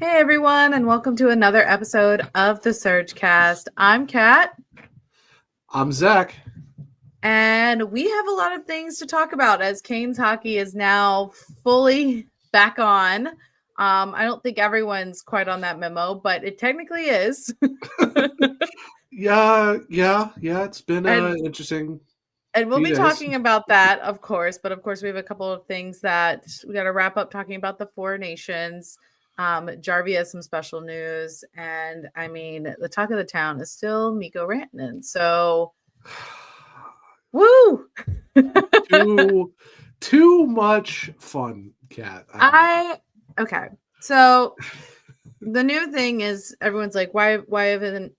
Hey everyone, and welcome to another episode of the Surgecast. I'm Kat, I'm Zach. and we have a lot of things to talk about as Canes hockey is now fully back on. I don't think everyone's quite on that memo, but it technically is. Yeah. It's been and interesting and we'll few be days. talking about that, of course. But of course, we have a couple of things that we got to wrap up talking about the Four Nations. Jarvie has some special news, and I mean, the talk of the town is still Mikko Rantanen. So, woo! too much fun, Kat. Okay. So the new thing is everyone's like, why haven't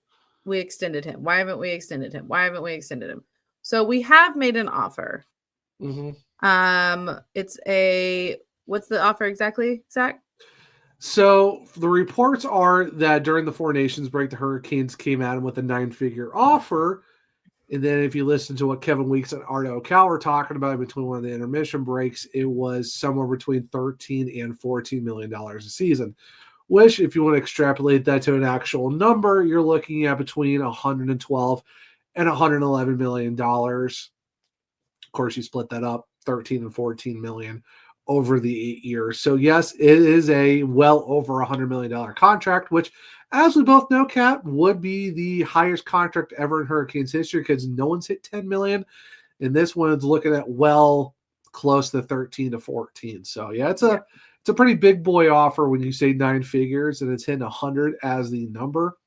we extended him? Why haven't we extended him? Why haven't we extended him? So we have made an offer. It's what's the offer exactly, Zach? So the reports are that during the Four Nations break, the Hurricanes came at him with a 9-figure offer. And then if you listen to what Kevin Weeks and Art O'Cal were talking about between one of the intermission breaks, it was somewhere between $13 and $14 million a season, which if you want to extrapolate that to an actual number, you're looking at between 112 and $111 million. Of course, you split that up, 13 and 14 million over the 8 years. So yes, it is a well over $100 million contract, which, as we both know, Kat, would be the highest contract ever in Hurricanes history because no one's hit 10 million. And this one's looking at well close to 13 to 14. So yeah, it's a pretty big boy offer when you say 9 figures and it's hitting 100 as the number.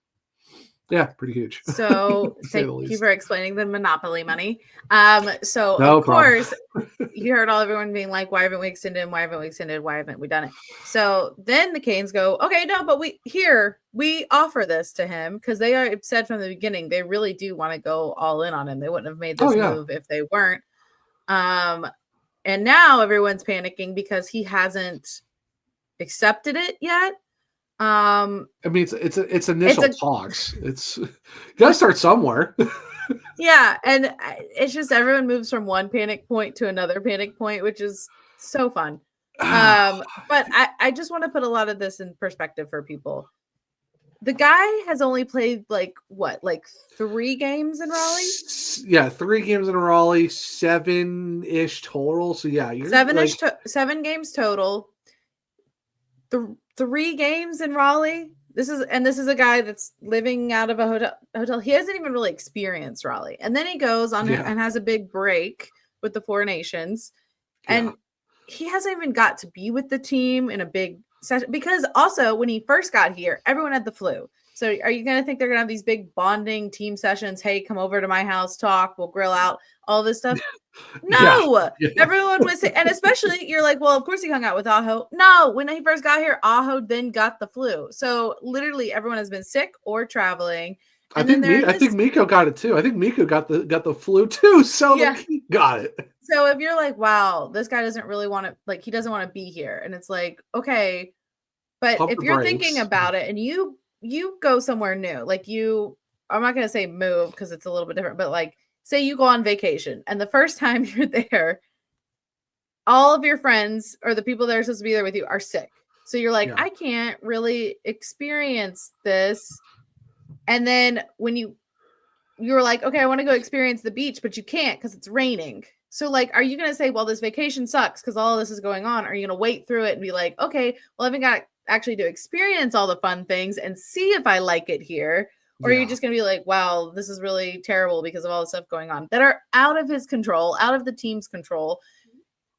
Yeah, pretty huge. So thank you for explaining the monopoly money. So no of course you heard everyone being like, why haven't we extended him? Why haven't we extended? Why haven't we done it? So then the Canes go, okay, no, but we offer this to him because they are said from the beginning they really do want to go all in on him. They wouldn't have made this move if they weren't. And now everyone's panicking because he hasn't accepted it yet. I mean, it's initial talks. It's gotta start somewhere. Yeah, and it's just everyone moves from one panic point to another panic point, which is so fun. But I just want to put a lot of this in perspective for people. The guy has only played like 3 games in Raleigh? Yeah, 3 games in Raleigh, 7-ish total. So yeah, you're 7 games total. 3 games in Raleigh. This is a guy that's living out of a hotel. He hasn't even really experienced Raleigh. And then he goes on and has a big break with the Four Nations. And he hasn't even got to be with the team in a big session because also when he first got here, everyone had the flu. So are you going to think they're going to have these big bonding team sessions? Hey, come over to my house, talk, we'll grill out, all this stuff. No, everyone was, and especially you're like, well, of course he hung out with Aho. No, when he first got here, Aho then got the flu. So literally everyone has been sick or traveling. I think Mikko got it too. I think Mikko got the flu too. So he got it. So if you're like, wow, this guy doesn't really want to, he doesn't want to be here. And it's like, okay, but if you're thinking about it and you go somewhere new, I'm not going to say move because it's a little bit different, but say you go on vacation and the first time you're there, all of your friends or the people that are supposed to be there with you are sick. So you're like, I can't really experience this. And then when you're like, okay, I want to go experience the beach, but you can't because it's raining. So are you going to say, well, this vacation sucks because all of this is going on? Or are you going to wait through it and be like, okay, well, I haven't got actually to experience all the fun things and see if I like it here? Or are you just going to be like, wow, this is really terrible because of all the stuff going on that are out of his control, out of the team's control?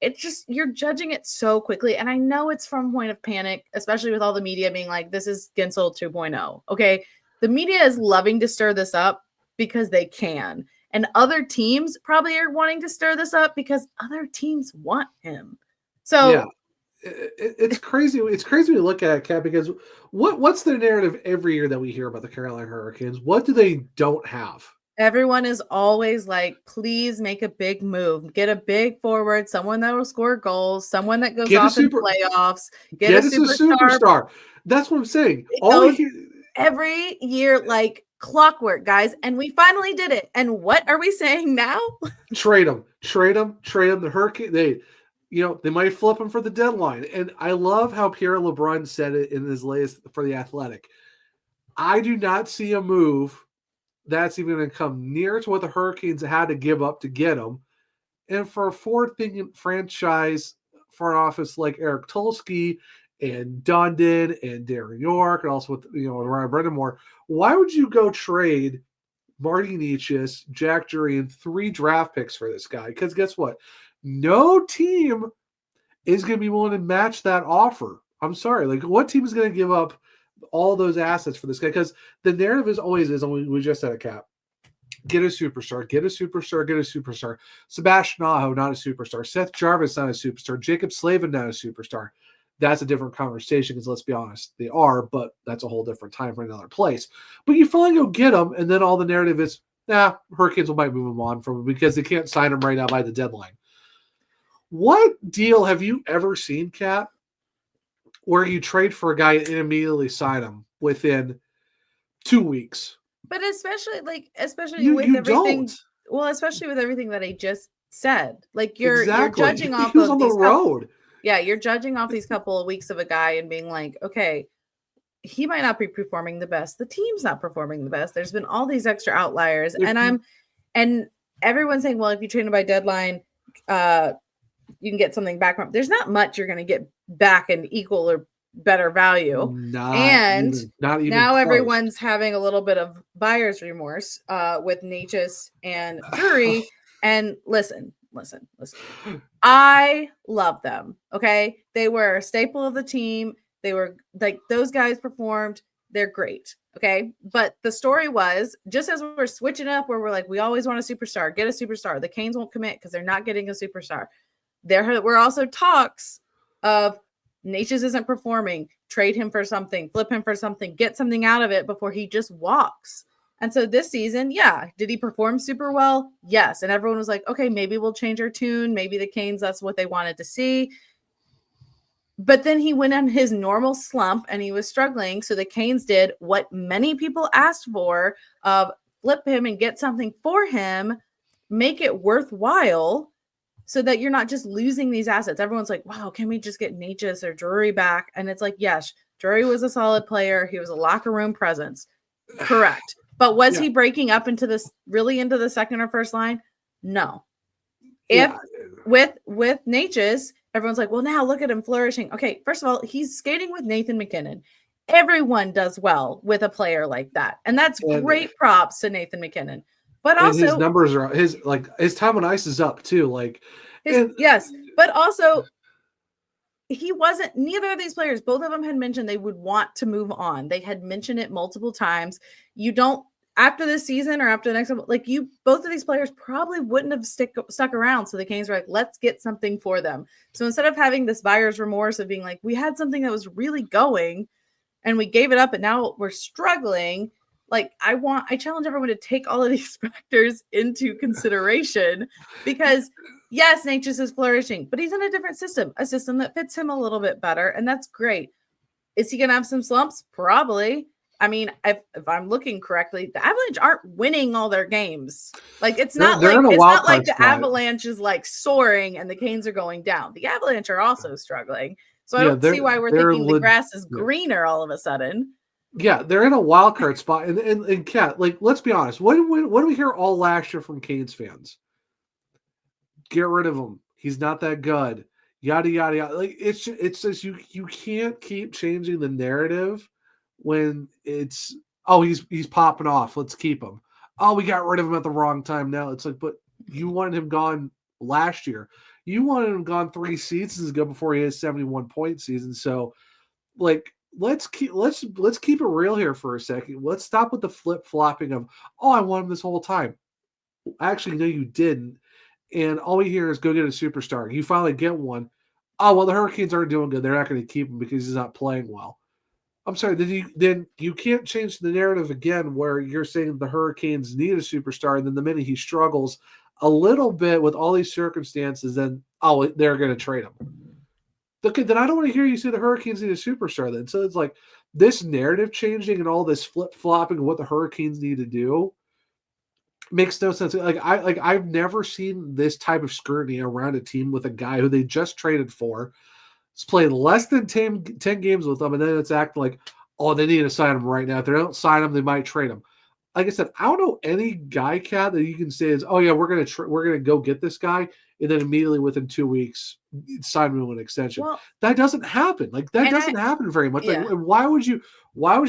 It's just, you're judging it so quickly. And I know it's from a point of panic, especially with all the media being like, this is Gensel 2.0. Okay. The media is loving to stir this up because they can. And other teams probably are wanting to stir this up because other teams want him. So it's crazy. It's crazy to look at, Kat, because what's the narrative every year that we hear about the Carolina Hurricanes? What do they don't have? Everyone is always like, please make a big move. Get a big forward, someone that will score goals, someone that goes off in playoffs. Get us a superstar. That's what I'm saying. Every year like clockwork, guys. And we finally did it. And what are we saying now? Trade them. The Hurricane, they might flip him for the deadline. And I love how Pierre LeBrun said it in his latest for The Athletic. I do not see a move that's even going to come near to what the Hurricanes had to give up to get him. And for a forward-thinking franchise front office like Eric Tulsky and Dundon and Darren York, and also with Ryan Brindamore, why would you go trade Marty Necas, Jack Drury, and 3 draft picks for this guy? Because guess what? No team is going to be willing to match that offer. I'm sorry. Like, what team is going to give up all those assets for this guy? Because the narrative is always, we just said a Cap. Get a superstar, get a superstar, get a superstar. Sebastian Aho, not a superstar. Seth Jarvis, not a superstar. Jacob Slavin, not a superstar. That's a different conversation because let's be honest, they are, but that's a whole different time for another place. But you finally go get them, and then all the narrative is, Hurricanes might move them on from him because they can't sign him right now by the deadline. What deal have you ever seen, Kat, where you trade for a guy and immediately sign him within 2 weeks? But especially with everything. Don't. Well, especially with everything that I just said. Like you're judging off he was on the road. You're judging off these couple of weeks of a guy and being like, okay, he might not be performing the best. The team's not performing the best. There's been all these extra outliers. And everyone's saying, well, if you trade him by deadline, you can get something back from. There's not much you're going to get back in equal or better value. Not even now close. Everyone's having a little bit of buyer's remorse with Necas and Drury. And listen. I love them. Okay. They were a staple of the team. They were like, those guys performed. They're great. Okay. But the story was just as we're switching up where we're like, we always want a superstar, get a superstar. The Canes won't commit because they're not getting a superstar. There were also talks of Necas isn't performing, trade him for something, flip him for something, get something out of it before he just walks. And so this season, did he perform super well? Yes. And everyone was like, okay, maybe we'll change our tune. Maybe the Canes, that's what they wanted to see. But then he went on his normal slump and he was struggling. So the Canes did what many people asked for, of flip him and get something for him, make it worthwhile so that you're not just losing these assets. Everyone's like, wow, can we just get Necas or Drury back? And it's like, yes, Drury was a solid player. He was a locker room presence. Correct. But was he breaking up into the second or first line? No. With Necas, everyone's like, well, now look at him flourishing. Okay, first of all, he's skating with Nathan MacKinnon. Everyone does well with a player like that. And that's great props to Nathan MacKinnon. But also his numbers are his time on ice is up too. But also he wasn't, neither of these players, both of them had mentioned they would want to move on. They had mentioned it multiple times. You don't, after this season or after the next one, both of these players probably wouldn't have stuck around. So the Canes were like, let's get something for them. So instead of having this buyer's remorse of being like, we had something that was really going and we gave it up and now we're struggling. Like I challenge everyone to take all of these factors into consideration because yes, Necas is flourishing, but he's in a different system, a system that fits him a little bit better. And that's great. Is he going to have some slumps? Probably. I mean, if I'm looking correctly, the Avalanche aren't winning all their games. Like it's not like the Avalanche is like soaring and the Canes are going down. The Avalanche are also struggling. So I don't see why we're thinking the grass is greener all of a sudden. Yeah, they're in a wild card spot. And Kat, let's be honest. What do we hear all last year from Canes fans? Get rid of him. He's not that good. Yada, yada, yada. Like it's just you can't keep changing the narrative when it's, he's popping off. Let's keep him. Oh, we got rid of him at the wrong time now. It's like, but you wanted him gone last year. You wanted him gone 3 seasons ago before he had a 71-point season. So let's keep it real here for a second. Let's stop with the flip-flopping of, I want him this whole time. Actually, no, you didn't. And all we hear is go get a superstar. You finally get one. Oh, well, the Hurricanes aren't doing good. They're not going to keep him because he's not playing well. I'm sorry. Then you can't change the narrative again where you're saying the Hurricanes need a superstar, and then the minute he struggles a little bit with all these circumstances, then, they're going to trade him. Okay, then I don't want to hear you say the Hurricanes need a superstar then. So it's like this narrative changing and all this flip-flopping of what the Hurricanes need to do. Makes no sense. I've never seen this type of scrutiny around a team with a guy who they just traded for. It's played less than 10 games with them, and then it's acting like, oh, they need to sign him right now. If they don't sign him, they might trade him. Like I said, I don't know any guy, Cat, that you can say is, oh yeah, we're gonna go get this guy, and then immediately within 2 weeks sign him to an extension. Well, that doesn't happen. Like that doesn't happen very much. Yeah. Like, why would you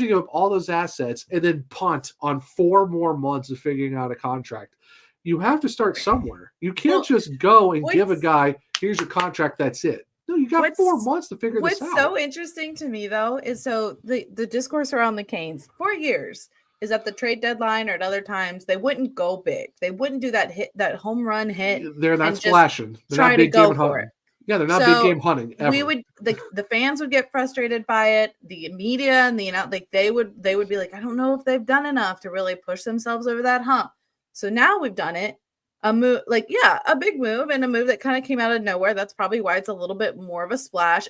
give up all those assets and then punt on 4 more months of figuring out a contract? You have to start somewhere. You can't just go and give a guy, here's your contract, that's it. No, you got 4 months to figure this out. What's so interesting to me though is the discourse around the Canes for years is at the trade deadline or at other times, they wouldn't go big. They wouldn't do that home run hit. They're not splashing. They're try not big to go game for hunting. it. Yeah, they're not big game hunting. Ever. The fans would get frustrated by it. The media and they would be like, I don't know if they've done enough to really push themselves over that hump. So now we've done it. A move, a big move and a move that kind of came out of nowhere. That's probably why it's a little bit more of a splash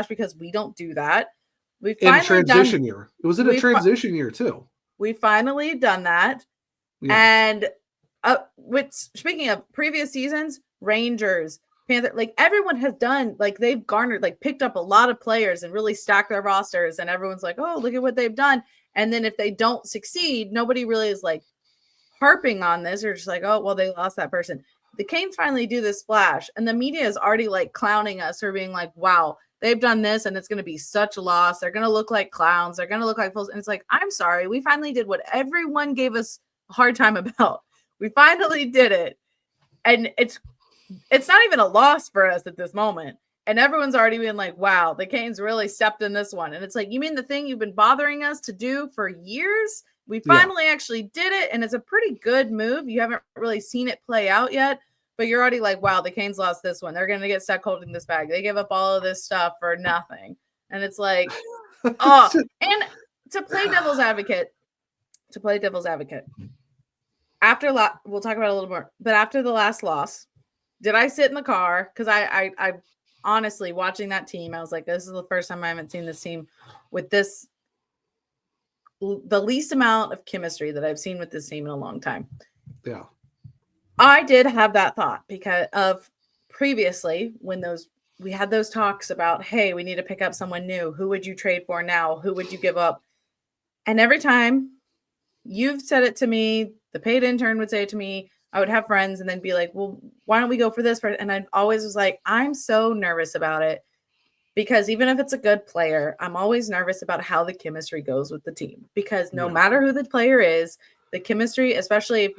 because we don't do that. We finally transition year. It was in a transition year too. We finally done that. Yeah. And speaking of previous seasons, Rangers, Panther, everyone has done, they've garnered, picked up a lot of players and really stacked their rosters. And everyone's like, oh, look at what they've done. And then if they don't succeed, nobody really is harping on this or just oh, well, they lost that person. The Canes finally do this splash and the media is already clowning us or being wow, they've done this and it's going to be such a loss. They're going to look like clowns. They're going to look like fools. And it's I'm sorry. We finally did what everyone gave us a hard time about. We finally did it. And it's not even a loss for us at this moment. And everyone's already been wow, the Canes really stepped in this one. And it's you mean the thing you've been bothering us to do for years? We finally actually did it, and it's a pretty good move. You haven't really seen it play out yet, but you're already wow, the Canes lost this one. They're going to get stuck holding this bag. They give up all of this stuff for nothing. And it's oh, and to play devil's advocate, after we'll talk about it a little more, but after the last loss, did I sit in the car? Because I honestly, watching that team, I was this is the first time I haven't seen this team with the least amount of chemistry that I've seen with this team in a long time. Yeah. I did have that thought because of previously when we had those talks about, hey, we need to pick up someone new. Who would you trade for now? Who would you give up? And every time you've said it to me, the paid intern would say it to me, I would have friends and then be well, why don't we go for this? And I always was I'm so nervous about it. Because even if it's a good player, I'm always nervous about how the chemistry goes with the team. Because no matter who the player is, the chemistry, especially if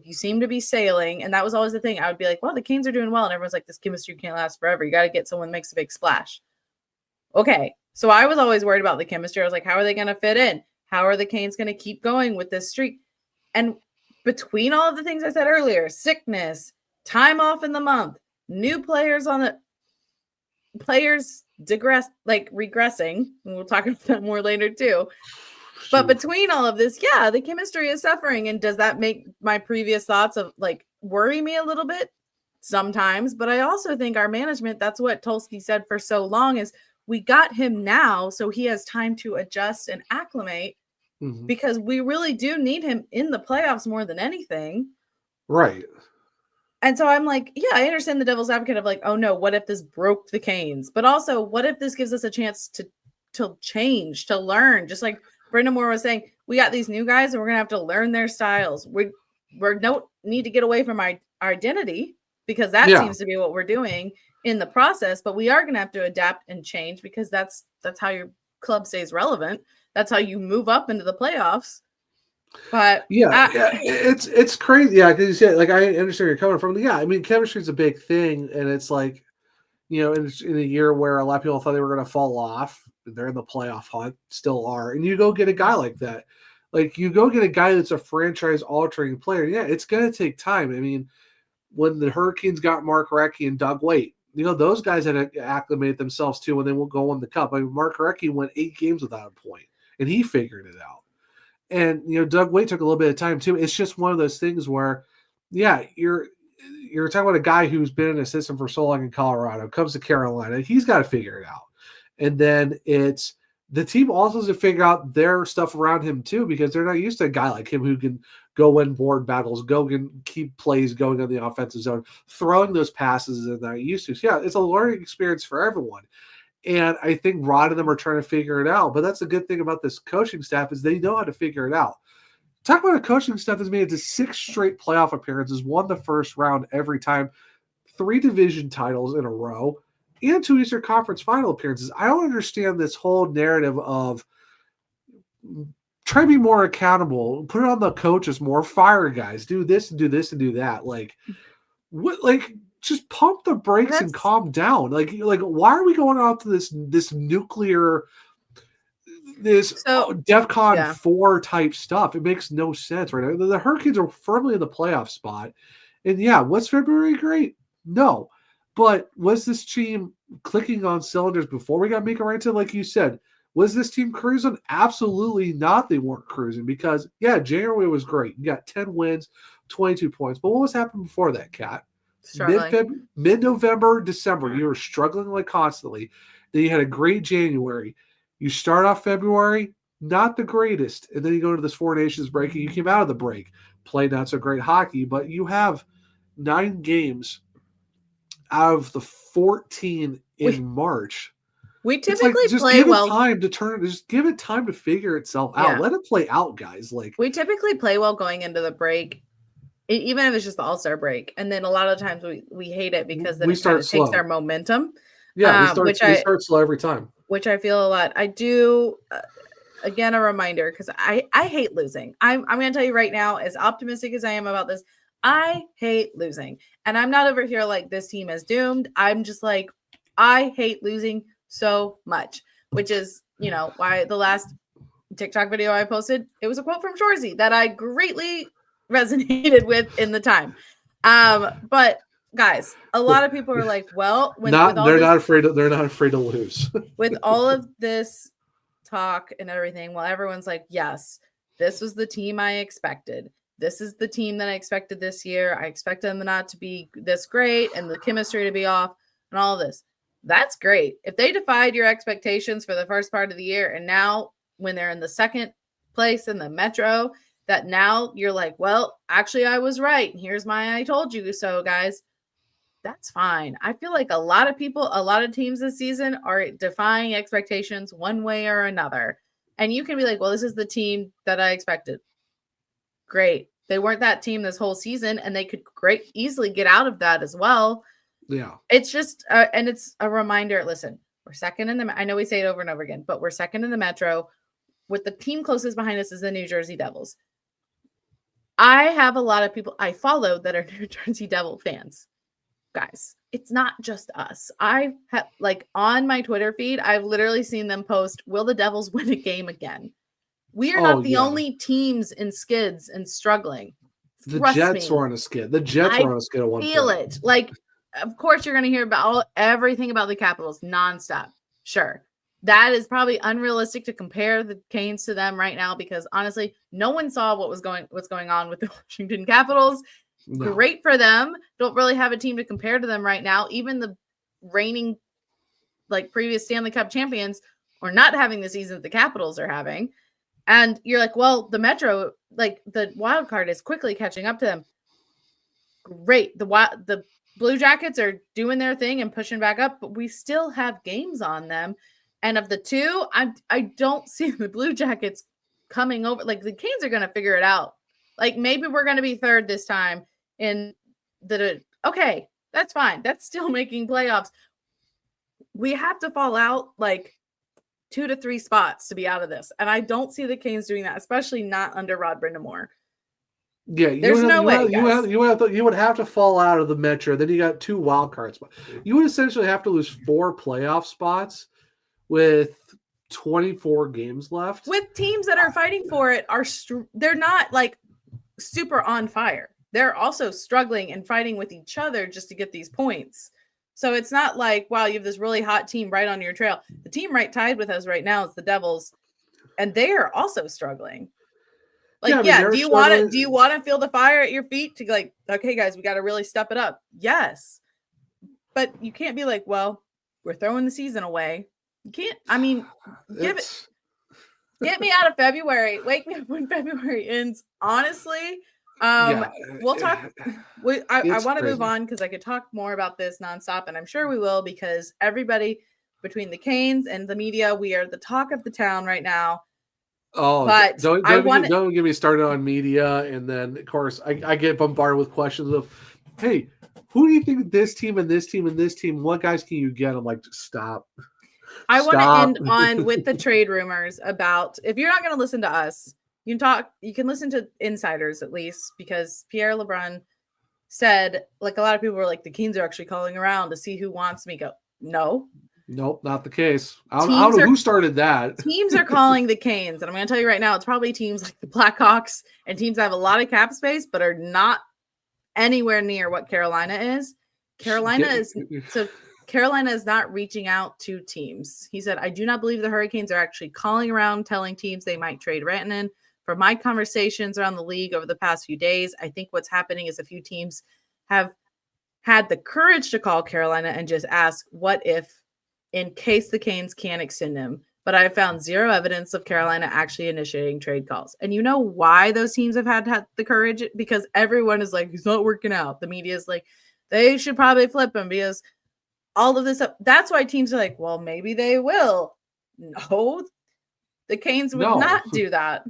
you seem to be sailing, and that was always the thing, I would be well, the Canes are doing well, and everyone's this chemistry can't last forever. You got to get someone who makes a big splash. Okay, so I was always worried about the chemistry. I was how are they going to fit in? How are the Canes going to keep going with this streak? And between all of the things I said earlier, sickness, time off in the month, new players regressing, and we'll talk about that more later too. But between all of this, the chemistry is suffering. And does that make my previous thoughts of worry me a little bit? Sometimes, but I also think our management, that's what Tulsky said for so long, is we got him now so he has time to adjust and acclimate, because we really do need him in the playoffs more than anything. Right. And so I'm I understand the devil's advocate of oh no, what if this broke the Canes? But also, what if this gives us a chance to change, to learn? Just like Brenda Moore was saying, we got these new guys and we're going to have to learn their styles. We don't need to get away from our identity, because that seems to be what we're doing in the process. But we are going to have to adapt and change, because that's how your club stays relevant. That's how you move up into the playoffs. But it's crazy. Yeah, because you said I understand where you're coming from. Yeah, I mean, chemistry is a big thing, and it's in a year where a lot of people thought they were going to fall off, they're in the playoff hunt, still are, and you go get a guy like that. You go get a guy that's a franchise-altering player. Yeah, it's going to take time. I mean, when the Hurricanes got Mark Recchi and Doug Waite, those guys had to acclimate themselves too when they will go win the Cup. I mean, Mark Recchi went 8 games without a point, and he figured it out. And Doug Waite took a little bit of time too. It's just one of those things where, you're talking about a guy who's been in a system for so long in Colorado, comes to Carolina, he's got to figure it out. And then it's the team also has to figure out their stuff around him too, because they're not used to a guy like him who can go win board battles, go and keep plays going on the offensive zone, throwing those passes that they're not used to. So yeah, it's a learning experience for everyone. And I think Rod and them are trying to figure it out. But that's a good thing about this coaching staff is they know how to figure it out. Talk about a coaching staff that's made it to 6 straight playoff appearances, won the first round every time, 3 division titles in a row, and 2 Eastern Conference final appearances. I don't understand this whole narrative of try to be more accountable, put it on the coaches more, fire guys, do this and do this and do that. Like, what? Like, just pump the brakes and calm down. Like, why are we going out to this nuclear, DEFCON 4 type stuff? It makes no sense right now. The Hurricanes are firmly in the playoff spot, and yeah, was February great? No. But was this team clicking on cylinders before we got Mikko Rantanen? Like you said, was this team cruising? Absolutely not. They weren't cruising because, yeah, January was great. You got 10 wins, 22 points. But what was happening before that, Kat? Mid-November, December, you were struggling like constantly. Then you had a great January. You start off February, not the greatest. And then you go to this 4 Nations break, and you came out of the break. Played not so great hockey, but you have 9 games out of the 14 in March. We typically just play give well. It time to turn. Just give it time to figure itself out. Let it play out, guys. Like, we typically play well going into the break, even if it's just the All-Star break. And then a lot of times we hate it because then it kind of takes our momentum. Yeah, we start slow every time. Which I feel a lot. I do. Again, a reminder, because I hate losing. I'm going to tell you right now, as optimistic as I am about this, I hate losing. And I'm not over here like this team is doomed. I'm just like, I hate losing so much, which is, why the last TikTok video I posted, it was a quote from Shorzy that I greatly resonated with in the time. But guys, a lot of people are like, well, they're not afraid to lose. With all of this talk and everything, well, everyone's like, yes, this was the team I expected. This is the team that I expected this year. I expected them not to be this great and the chemistry to be off and all of this. That's great. If they defied your expectations for the first part of the year, and now when they're in the second place in the Metro, that now you're like, well, actually I was right. And here's my I told you so, guys. That's fine. I feel like a lot of teams this season are defying expectations one way or another. And you can be like, well, this is the team that I expected. Great. They weren't that team this whole season, and they could easily get out of that as well. Yeah. It's just, and it's a reminder. Listen, we're second in the, I know we say it over and over again, but we're second in the Metro. With the team closest behind us is the New Jersey Devils. I have a lot of people I follow that are New Jersey Devil fans. Guys, it's not just us. I have, on my Twitter feed, I've literally seen them post, will the Devils win a game again? We are not the only teams in skids and struggling. The Jets were on a skid. The Jets were on a skid at one point. Feel it. Of course, you're going to hear about everything about the Capitals nonstop. Sure. That is probably unrealistic to compare the Canes to them right now because, honestly, no one saw what's going on with the Washington Capitals. No. Great for them. Don't really have a team to compare to them right now. Even the reigning, previous Stanley Cup champions are not having the season that the Capitals are having. And you're like, well, the Metro, the wild card is quickly catching up to them. Great. The Blue Jackets are doing their thing and pushing back up, but we still have games on them. And of the two, I don't see the Blue Jackets coming over. The Canes are going to figure it out. Maybe we're going to be third this time okay, that's fine. That's still making playoffs. We have to fall out 2 to 3 spots to be out of this. And I don't see the Canes doing that, especially not under Rod Brind'Amour. Yeah, you would have to fall out of the Metro. Then you got 2 wild card spots. You would essentially have to lose 4 playoff spots with 24 games left. With teams that are fighting for it they're not super on fire. They're also struggling and fighting with each other just to get these points. So it's not wow, you have this really hot team right on your trail. The team right tied with us right now is the Devils, and they are also struggling. Do you want to feel the fire at your feet to okay, guys, we got to really step it up? Yes. But you can't be well, we're throwing the season away. You can't, give it. Get me out of February. Wake me up when February ends. Honestly, we'll talk. I want to move on because I could talk more about this nonstop, and I'm sure we will because everybody between the Canes and the media, we are the talk of the town right now. Oh, but don't get me started on media, and then of course I get bombarded with questions of, hey, who do you think this team and this team and this team? What guys can you get? I'm like, stop. I want to end on with the trade rumors about, if you're not going to listen to us, you can listen to insiders at least, because Pierre LeBrun said, like, a lot of people were like, the Kings are actually calling around to see who wants me. No. Nope, not the case. I don't know who started that. Teams are calling the Canes, and I'm going to tell you right now, it's probably teams like the Blackhawks and teams that have a lot of cap space, but are not anywhere near what Carolina is. Carolina is not reaching out to teams. He said, I do not believe the Hurricanes are actually calling around telling teams they might trade Rantanen. From my conversations around the league over the past few days, I think what's happening is a few teams have had the courage to call Carolina and just ask, what if, in case the Canes can't extend him. But I have found zero evidence of Carolina actually initiating trade calls. And you know why those teams have had the courage? Because everyone is like, he's not working out. The media is like, they should probably flip him because all of this up. That's why teams are like, well, maybe they will. No, the Canes would not do that.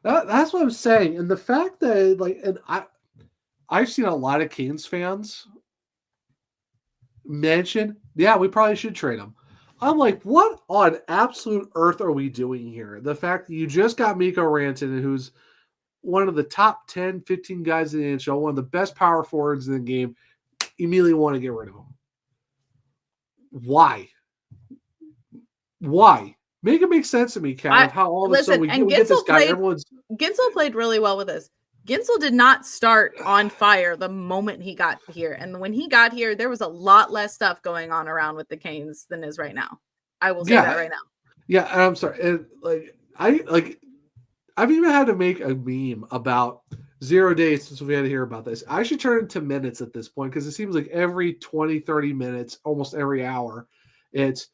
That's what I'm saying. And the fact that, like, and I've seen a lot of Canes fans mention, yeah, we probably should trade him. I'm like, what on absolute earth are we doing here? The fact that you just got Mikko Rantanen, who's one of the top 10, 15 guys in the NHL, one of the best power forwards in the game, immediately want to get rid of him. Why? Make it make sense to me, Kat, how all of a sudden we get this guy. Gensel played really well with this. Gensel did not start on fire the moment he got here. And when he got here, there was a lot less stuff going on around with the Canes than is right now. I will say that right now. Yeah, and I'm sorry. And I've even had to make a meme about 0 days since we had to hear about this. I should turn it to minutes at this point because it seems like every 20, 30 minutes, almost every hour, it's,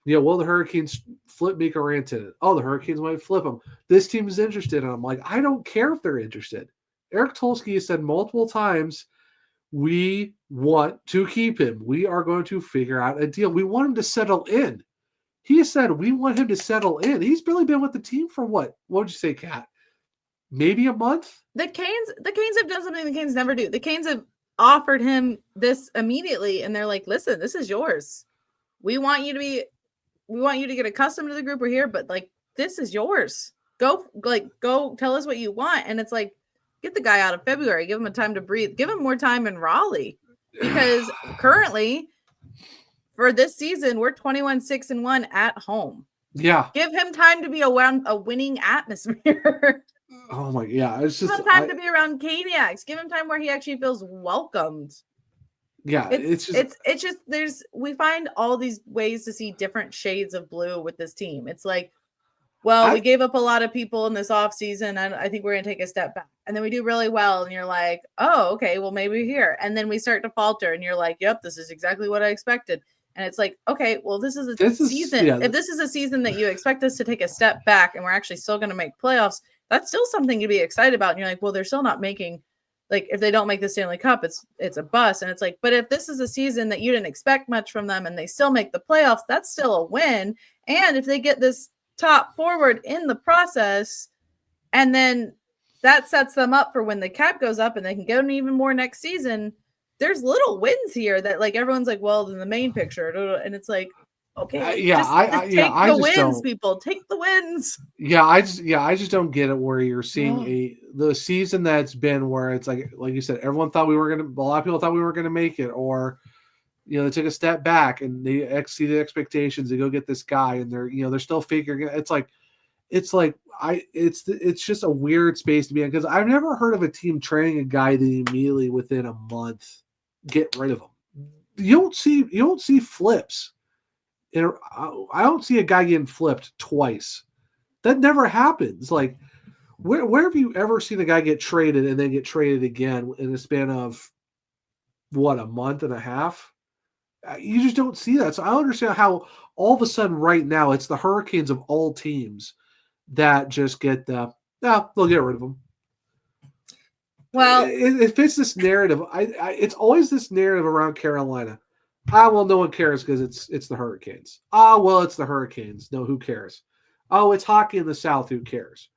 will the Hurricanes flip Mikko Rantanen? Oh, the Hurricanes might flip him. This team is interested. And I'm like, I don't care if they're interested. Eric Tulsky has said multiple times, we want to keep him. We are going to figure out a deal. We want him to settle in. He has said we want him to settle in. He's barely been with the team for what? What would you say, Kat? Maybe a month? The Canes have done something the Canes never do. The Canes have offered him this immediately, and they're like, listen, this is yours. We want you to get accustomed to the group we're here, but like, this is yours. Go tell us what you want. And it's like, get the guy out of February, give him a time to breathe, give him more time in Raleigh, because currently for this season, we're 21-6-1 at home. Yeah. Give him time to be around a winning atmosphere. Oh my, yeah. It's just give him time to be around Caniacs. Give him time where he actually feels welcomed. Yeah, it's just we find all these ways to see different shades of blue with this team. It's like, we gave up a lot of people in this offseason, and I think we're going to take a step back. And then we do really well, and you're like, oh, okay, well, maybe here. And then we start to falter, and you're like, yep, this is exactly what I expected. And it's like, okay, well, this is a season. If this is a season that you expect us to take a step back and we're actually still going to make playoffs, that's still something to be excited about. And you're like, well, they're still not making, like, if they don't make the Stanley Cup, it's a bust. And it's like, but if this is a season that you didn't expect much from them and they still make the playoffs, that's still a win. And if they get this top forward in the process, and then that sets them up for when the cap goes up and they can get even more next season, there's little wins here that, like, everyone's like, well, in the main picture, and it's like, okay, take the wins, people, take the wins. Yeah, I just don't get it where you're seeing the season that's been where it's like you said, everyone thought a lot of people thought we were gonna make it, or they took a step back and they exceeded expectations. They go get this guy, and they're still figuring it. It's just a weird space to be in, because I've never heard of a team trading a guy that immediately within a month get rid of him. You don't see flips. I don't see a guy getting flipped twice. That never happens. Like, where have you ever seen a guy get traded and then get traded again in a span of a month and a half? You just don't see that. So I don't understand how all of a sudden right now it's the Hurricanes of all teams that just get they'll get rid of him. Well, it fits this narrative. It's always this narrative around Carolina. Well, no one cares because it's the Hurricanes. Well, it's the Hurricanes. No, who cares? Oh, it's hockey in the South. Who cares?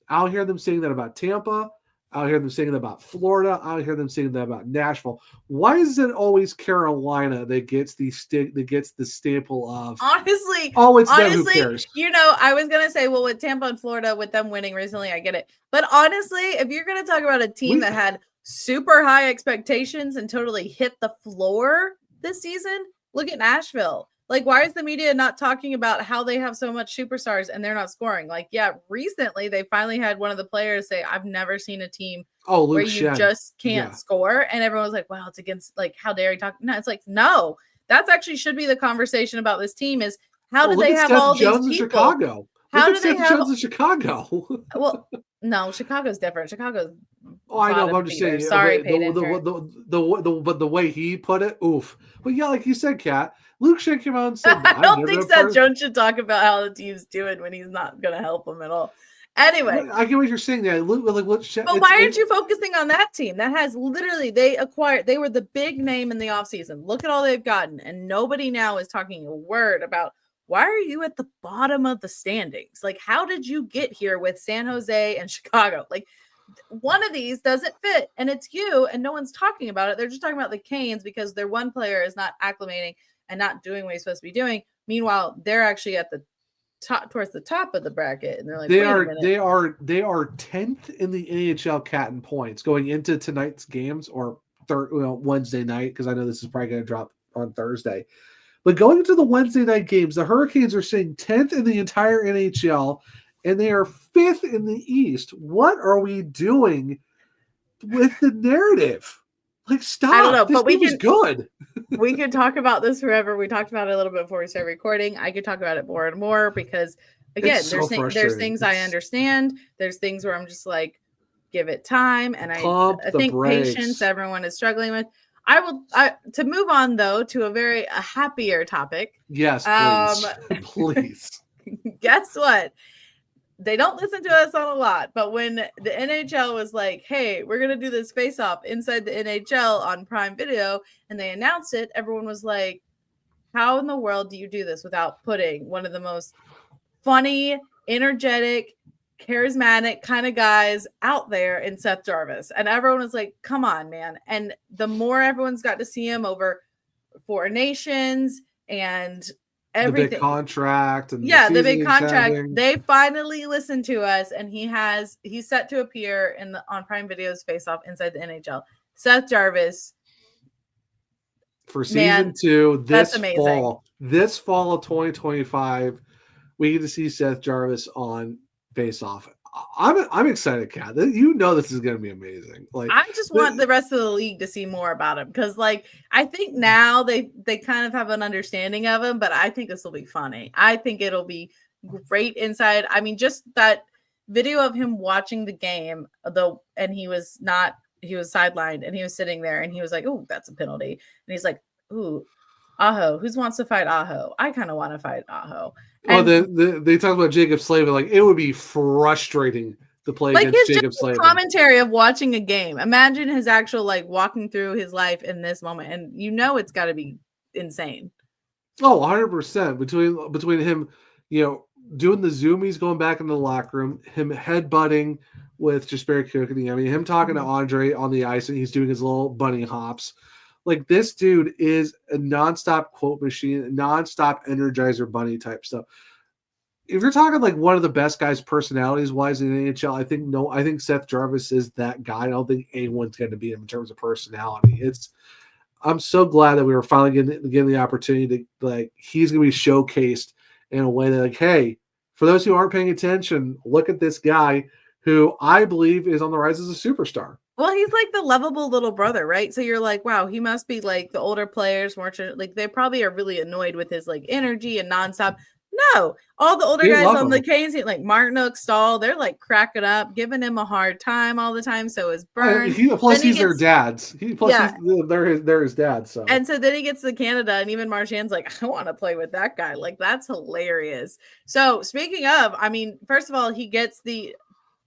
I'll hear them saying that about Tampa. I'll hear them saying that about Florida. I'll hear them saying that about Nashville. Why is it always Carolina that gets the staple of honestly? Oh, it's them. Who cares? I was gonna say, well, with Tampa and Florida, with them winning recently, I get it. But honestly, if you're gonna talk about a team that had super high expectations and totally hit the floor this season, look at Nashville. Like, why is the media not talking about how they have so much superstars and they're not scoring? Like, yeah, recently they finally had one of the players say, I've never seen a team where you just can't score. And everyone was like, wow, it's against, like, how dare you talk? No, it's like, no, that's actually should be the conversation about this team is how do they have all these people? Chicago. How do they have Jones in Chicago? Well, no, Chicago's different. Chicago's I know, but I'm just saying. Sorry, but the way he put it, oof. But yeah, like you said, Kat, Luke Schenn came out and said, I don't think Seth Jones should talk about how the team's doing when he's not going to help him at all. Anyway, I get what you're saying there. Luke, but why aren't you focusing on that team that has literally they were the big name in the offseason. Look at all they've gotten, and nobody now is talking a word about why are you at the bottom of the standings? Like, how did you get here with San Jose and Chicago? Like, one of these doesn't fit, and it's you, and no one's talking about it. They're just talking about the Canes because their one player is not acclimating and not doing what he's supposed to be doing. Meanwhile, they're actually at the top, towards the top of the bracket, and they're like, they are 10th in the NHL Cat in points going into tonight's games or Wednesday night, because I know this is probably going to drop on Thursday. But going into the Wednesday night games, the Hurricanes are sitting 10th in the entire NHL, and they are 5th in the East. What are we doing with the narrative? Like, stop. I don't know, this but we is good. We could talk about this forever. We talked about it a little bit before we started recording. I could talk about it more and more because, again, there's things I understand. There's things where I'm just like, give it time. And I think patience everyone is struggling with. To move on, though, to a happier topic. Yes, please. Please. Guess what? They don't listen to us on a lot, but when the NHL was like, hey, we're going to do this face-off inside the NHL on Prime Video, and they announced it, everyone was like, how in the world do you do this without putting one of the most funny, energetic, charismatic kind of guys out there in Seth Jarvis? And everyone was like, come on, man. And the more everyone's got to see him over Four Nations and everything, the big contract, and the big contract, they finally listened to us, and he's set to appear on Prime Video's Face Off inside the NHL. Seth Jarvis for season 2 this fall of 2025. We get to see Seth Jarvis on Face Off. I'm excited, Kat. You know this is going to be amazing. Like, I just want the rest of the league to see more about him because, like, I think now they kind of have an understanding of him, but I think this will be funny. I think it'll be great inside. I mean, just that video of him watching the game, and he was sidelined, and he was sitting there, and he was like, "Oh, that's a penalty," and he's like, "Ooh, Aho, who wants to fight Aho? I kind of want to fight Aho." They talk about Jacob Slavin. Like, it would be frustrating to play against Jacob Slavin. Commentary of watching a game. Imagine his actual, like, walking through his life in this moment, and it's got to be insane. Oh, 100% between him, doing the zoomies, going back into the locker room, him headbutting with Jesperi Kotkaniemi. I mean, him talking to Andre on the ice, and he's doing his little bunny hops. Like, this dude is a nonstop quote machine, nonstop Energizer Bunny type stuff. If you're talking like one of the best guys personalities wise in the NHL, I think Seth Jarvis is that guy. I don't think anyone's going to beat him in terms of personality. I'm so glad that we were finally getting the opportunity to, like, he's going to be showcased in a way that, like, hey, for those who aren't paying attention, look at this guy who I believe is on the rise as a superstar. Well, he's like the lovable little brother, right? So you're like, wow, he must be like the older players, more like they probably are really annoyed with his like energy and nonstop. No, all the older They guys love on the him. Canes, like Martinook, Stahl, they're like cracking up, giving him a hard time all the time. So is Burns. Plus, he's their dads. They're his dads. So and so then he gets to Canada, and even Marchand's like, I want to play with that guy. Like, that's hilarious. So speaking of, I mean, first of all, he gets the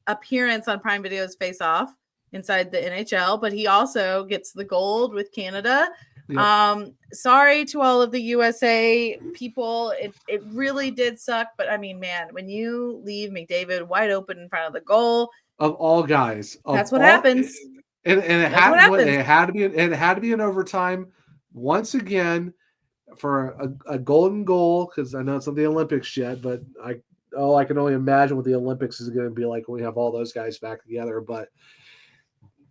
appearance on Prime Video's Face Off inside the NHL, but he also gets the gold with Canada. Yep. Sorry to all of the USA people. It really did suck, but I mean, man, when you leave McDavid wide open in front of the goal, of all guys, that's what happens. And it had to be an overtime once again for a golden goal, because I know it's not the Olympics yet, but I can only imagine what the Olympics is going to be like when we have all those guys back together. But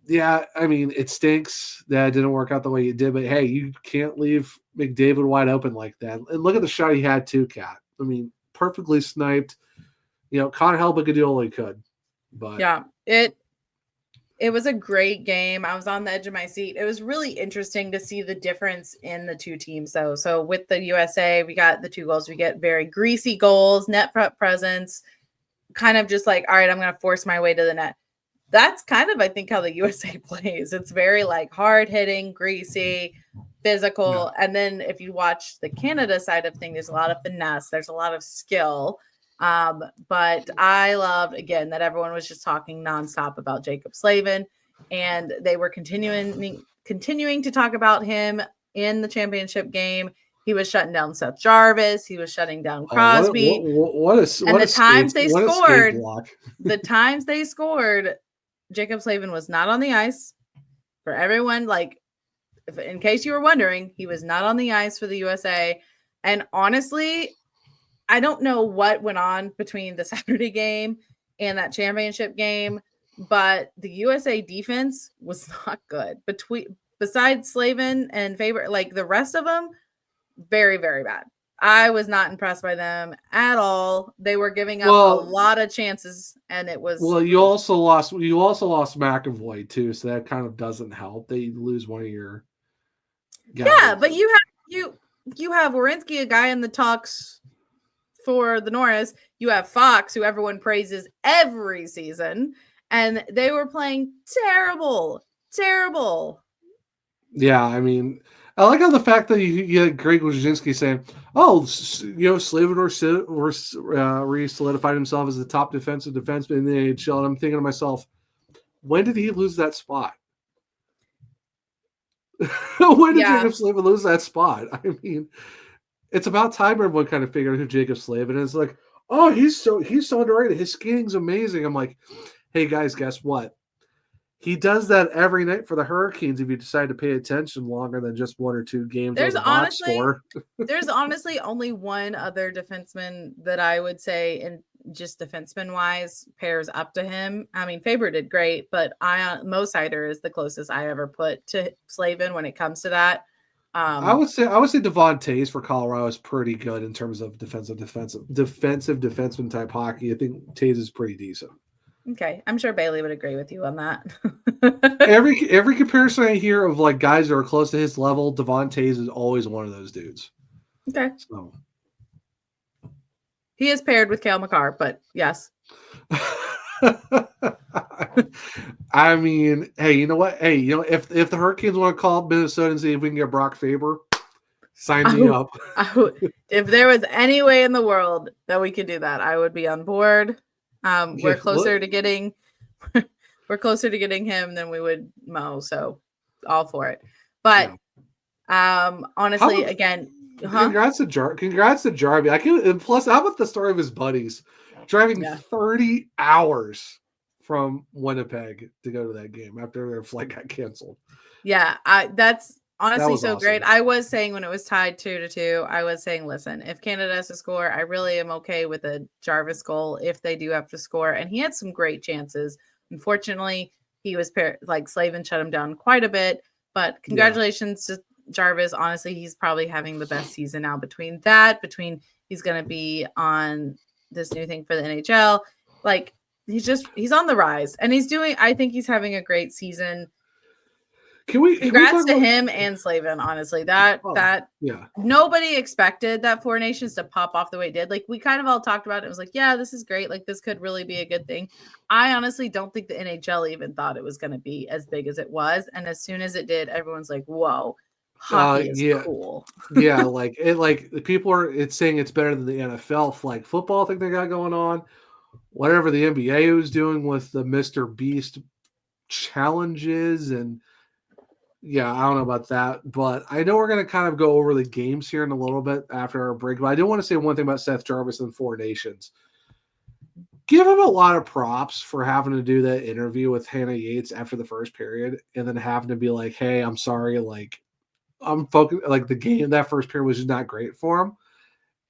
yeah, I mean, it stinks that it didn't work out the way you did, but hey, you can't leave McDavid wide open like that. And look at the shot he had too, Kat. I mean, perfectly sniped. Connor Hellebuyck could do all he could. But yeah, it was a great game. I was on the edge of my seat. It was really interesting to see the difference in the two teams, though. So with the USA, we got the 2 goals. We get very greasy goals, net front presence, kind of just like, all right, I'm going to force my way to the net. That's kind of, I think, how the USA plays. It's very like hard hitting, greasy, physical. Yeah. And then if you watch the Canada side of things, there's a lot of finesse. There's a lot of skill. But I loved, again, that everyone was just talking nonstop about Jacob Slavin, and they were continuing to talk about him in the championship game. He was shutting down Seth Jarvis. He was shutting down Crosby. The times they scored, Jacob Slavin was not on the ice. For everyone, like, in case you were wondering, he was not on the ice for the USA. And honestly, I don't know what went on between the Saturday game and that championship game, but the USA defense was not good. Besides Slavin and Faber, like the rest of them, very, very bad. I was not impressed by them at all. They were giving up a lot of chances, and it was. Well, you also lost McAvoy too, so that kind of doesn't help. They lose one of your guys. Yeah, but you have Werenski, a guy in the talks for the Norris. You have Fox, who everyone praises every season, and they were playing terrible. Yeah, I mean, I like how the fact that you had Greg Wyshynski saying, Slavin re-solidified himself as the top defensive defenseman in the NHL. And I'm thinking to myself, when did he lose that spot? When did Jacob Slavin lose that spot? I mean, it's about time everyone kind of figured out who Jacob Slavin is. Like, oh, he's so underrated. His skating's amazing. I'm like, hey guys, guess what? He does that every night for the Hurricanes if you decide to pay attention longer than just 1 or 2 games. There's honestly only one other defenseman that I would say, in just defenseman wise, pairs up to him. I mean, Faber did great, but Mo Seider is the closest I ever put to Slavin when it comes to that. I would say Devon Toews for Colorado is pretty good in terms of defensive defenseman type hockey. I think Toews is pretty decent. Okay, I'm sure Bailey would agree with you on that. every comparison I hear of like guys that are close to his level, Devon Toews is always one of those dudes. Okay. So he is paired with Cale Makar, but yes. I mean, hey, you know what? Hey, if the Hurricanes want to call up Minnesota and see if we can get Brock Faber, sign me up. If there was any way in the world that we could do that, I would be on board. We're closer to getting him than we would Mo, so all for it. But honestly, again, congrats to Jarvie. And plus, how about the story of his buddies driving 30 hours from Winnipeg to go to that game after their flight got canceled? Yeah, that's honestly so awesome. Great. I was saying when it was tied 2-2, I was saying, listen, if Canada has to score, I really am okay with a Jarvis goal if they do have to score. And he had some great chances. Unfortunately, he was Slavin shut him down quite a bit. But congratulations to Jarvis. Honestly, he's probably having the best season now. Between he's going to be on this new thing for the NHL. Like, he's on the rise, and I think he's having a great season. Congrats to him and Slavin, honestly. That nobody expected that Four Nations to pop off the way it did. Like, we kind of all talked about it. It was like, yeah, this is great. Like, this could really be a good thing. I honestly don't think the NHL even thought it was going to be as big as it was. And as soon as it did, everyone's like, whoa, hockey is cool. Yeah, it's saying it's better than the NFL flag football thing they got going on. Whatever the NBA was doing with the Mr. Beast challenges, and yeah, I don't know about that, but I know we're going to kind of go over the games here in a little bit after our break. But I do want to say one thing about Seth Jarvis and Four Nations. Give him a lot of props for having to do that interview with Hannah Yates after the first period, and then having to be like, "Hey, I'm sorry, like I'm focused. Like the game that first period was just not great for him."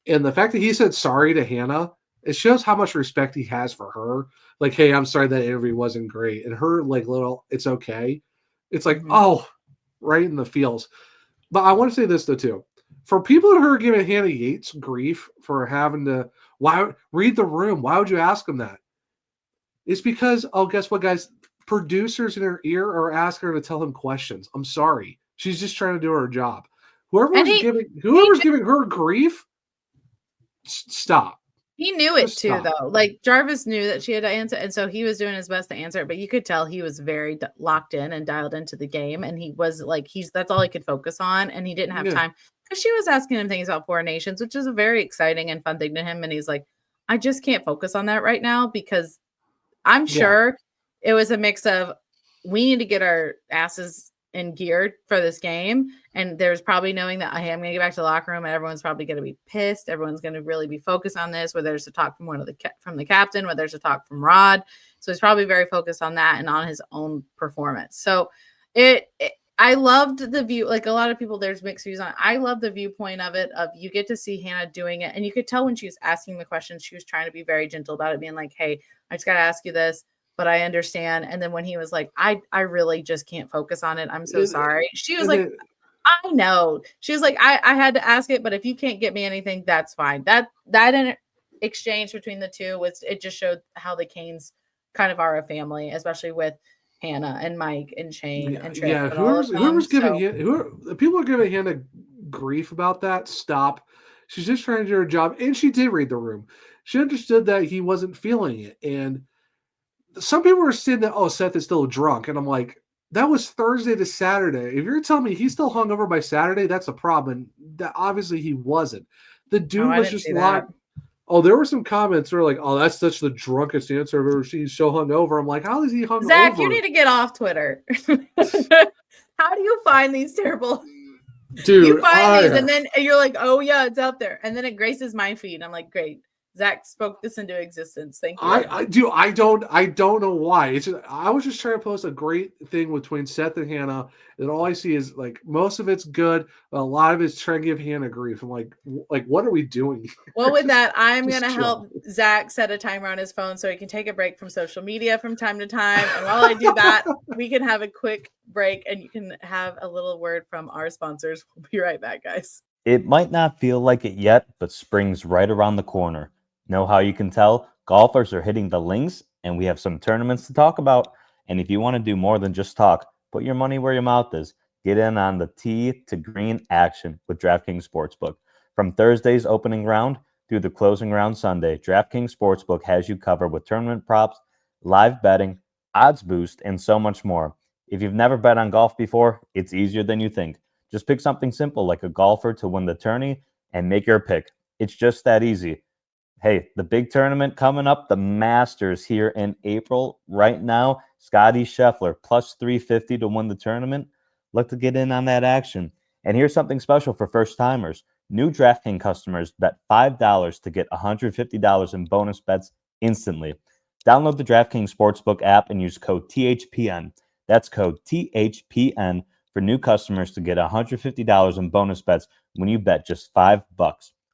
And the fact that he said sorry to Hannah, it shows how much respect he has for her. Like, hey, I'm sorry that interview wasn't great. And her, like, little, it's okay. It's like, right in the feels. But I want to say this, though, too. For people who are giving Hannah Yates grief for having to read the room, why would you ask him that? It's because, guess what, guys? Producers in her ear are asking her to tell him questions. I'm sorry. She's just trying to do her job. Whoever's giving her grief, stop. He knew it too, though. Like, Jarvis knew that she had to answer, and so he was doing his best to answer it. But you could tell he was very locked in and dialed into the game, and he was like, that's all he could focus on, and he didn't have time because she was asking him things about Four Nations, which is a very exciting and fun thing to him. And he's like, I just can't focus on that right now because I'm sure it was a mix of we need to get our asses in gear for this game, and there's probably knowing that, hey, I'm going to get back to the locker room and everyone's probably going to be pissed. Everyone's going to really be focused on this, whether there's a talk from from the captain, whether there's a talk from Rod. So he's probably very focused on that and on his own performance. So I loved the view. Like, a lot of people, there's mixed views on it. I love the viewpoint of it, of you get to see Hannah doing it, and you could tell when she was asking the questions, she was trying to be very gentle about it, being like, hey, I just got to ask you this, but I understand. And then when he was like, I really just can't focus on it, I'm so sorry. She was like, I know. She was like, I had to ask it, but if you can't get me anything, that's fine. That exchange between the two it just showed how the Canes kind of are a family, especially with Hannah and Mike and Shane and Tripp. Yeah, people are giving Hannah grief about that. Stop. She's just trying to do her job, and she did read the room. She understood that he wasn't feeling it, and some people are saying that, Seth is still drunk. And I'm like, that was Thursday to Saturday. If you're telling me he's still hungover by Saturday, that's a problem. That obviously he wasn't. The dude was just not. There were some comments that were like, that's such the drunkest answer I've ever seen. He's so hungover. I'm like, how is he hungover? Zach, you need to get off Twitter. How do you find these terrible? Dude, you find these and then you're like, oh yeah, it's out there. And then it graces my feed. I'm like, great. Zach spoke this into existence. Thank you. I don't know why. It's just, I was just trying to post a great thing between Seth and Hannah, and all I see is like most of it's good, but a lot of it's trying to give Hannah grief. I'm like what are we doing? Well, with that, I'm gonna help Zach set a timer on his phone so he can take a break from social media from time to time. And while I do that, we can have a quick break and you can have a little word from our sponsors. We'll be right back, guys. It might not feel like it yet, but spring's right around the corner. Know how you can tell? Golfers are hitting the links, and we have some tournaments to talk about. And if you want to do more than just talk, put your money where your mouth is. Get in on the tee to green action with DraftKings Sportsbook. From Thursday's opening round through the closing round Sunday, DraftKings Sportsbook has you covered with tournament props, live betting, odds boost, and so much more. If you've never bet on golf before, it's easier than you think. Just pick something simple like a golfer to win the tourney and make your pick. It's just that easy. Hey, the big tournament coming up, the Masters here in April. Right now, Scottie Scheffler plus 350 to win the tournament. Look to get in on that action. And here's something special for first-timers. New DraftKings customers bet $5 to get $150 in bonus bets instantly. Download the DraftKings Sportsbook app and use code THPN. That's code THPN for new customers to get $150 in bonus bets when you bet just $5.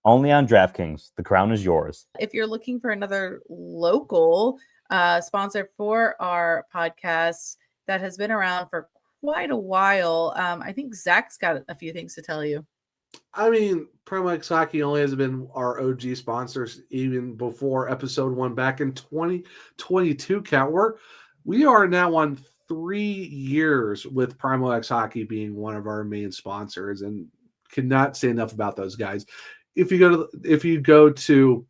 Only on DraftKings. The crown is yours. If you're looking for another local sponsor for our podcast that has been around for quite a while, I think Zach's got a few things to tell you. I mean, Primo X Hockey only has been our OG sponsors even before episode 1 back in 2022, Cat. We are now on 3 years with Primo X Hockey being one of our main sponsors, and cannot say enough about those guys. If you go to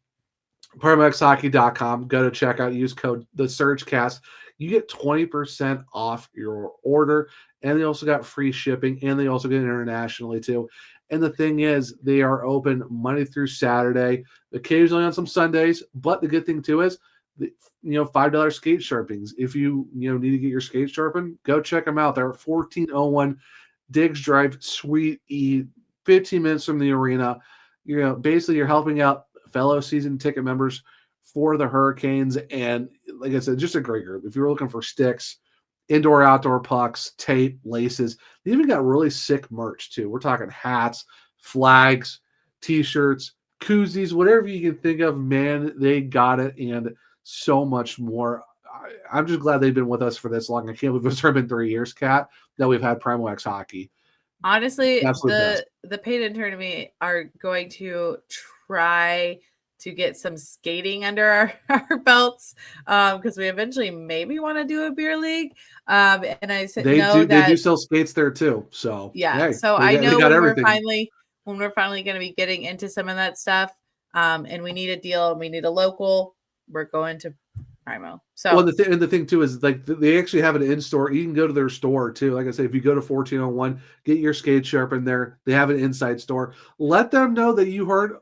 PrimoXHockey.com, go to checkout, use code the SurgeCast, you get 20% off your order, and they also got free shipping, and they also get internationally too. And the thing is, they are open Monday through Saturday, occasionally on some Sundays. But the good thing too is, $5 skate sharpings. If you need to get your skate sharpened, go check them out. They're at 1401 Diggs Drive, Suite E, 15 minutes from the arena. Basically you're helping out fellow season ticket members for the Hurricanes. And like I said, just a great group. If you're looking for sticks, indoor, outdoor pucks, tape, laces, they even got really sick merch too. We're talking hats, flags, t-shirts, koozies, whatever you can think of, man, they got it, and so much more. I'm just glad they've been with us for this long. I can't believe it's been 3 years, Kat, that we've had Primo X Hockey. Honestly, the paid intern and me are going to try to get some skating under our belts, because we eventually maybe want to do a beer league. And I said they do sell skates there too. So yeah, so I know when we're finally going to be getting into some of that stuff, and we need a deal, and we need a local, we're going to Primo. So the thing too is, like, they actually have it in store. You can go to their store too. Like I say, if you go to 1401, get your skate sharpened there. They have an inside store. Let them know that you heard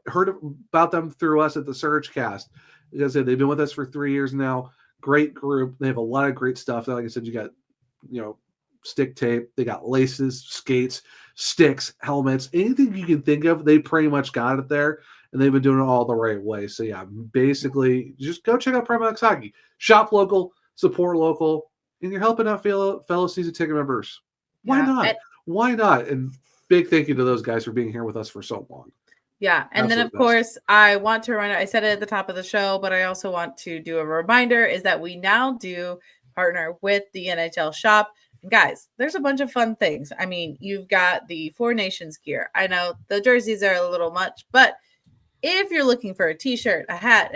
about them through us at the SurgeCast. Like I said, they've been with us for 3 years now. Great group. They have a lot of great stuff. Like I said, you got stick tape. They got laces, skates, sticks, helmets, anything you can think of. They pretty much got it there. And they've been doing it all the right way. So, yeah, basically, just go check out Primo X Hockey. Shop local, support local, and you're helping out fellow season ticket members. Why not? Why not? And big thank you to those guys for being here with us for so long. Yeah, and then, of course, I want to I said it at the top of the show, but I also want to do a reminder, is that we now do partner with the NHL Shop. And guys, there's a bunch of fun things. I mean, you've got the Four Nations gear. I know the jerseys are a little much, but if you're looking for a t-shirt, a hat,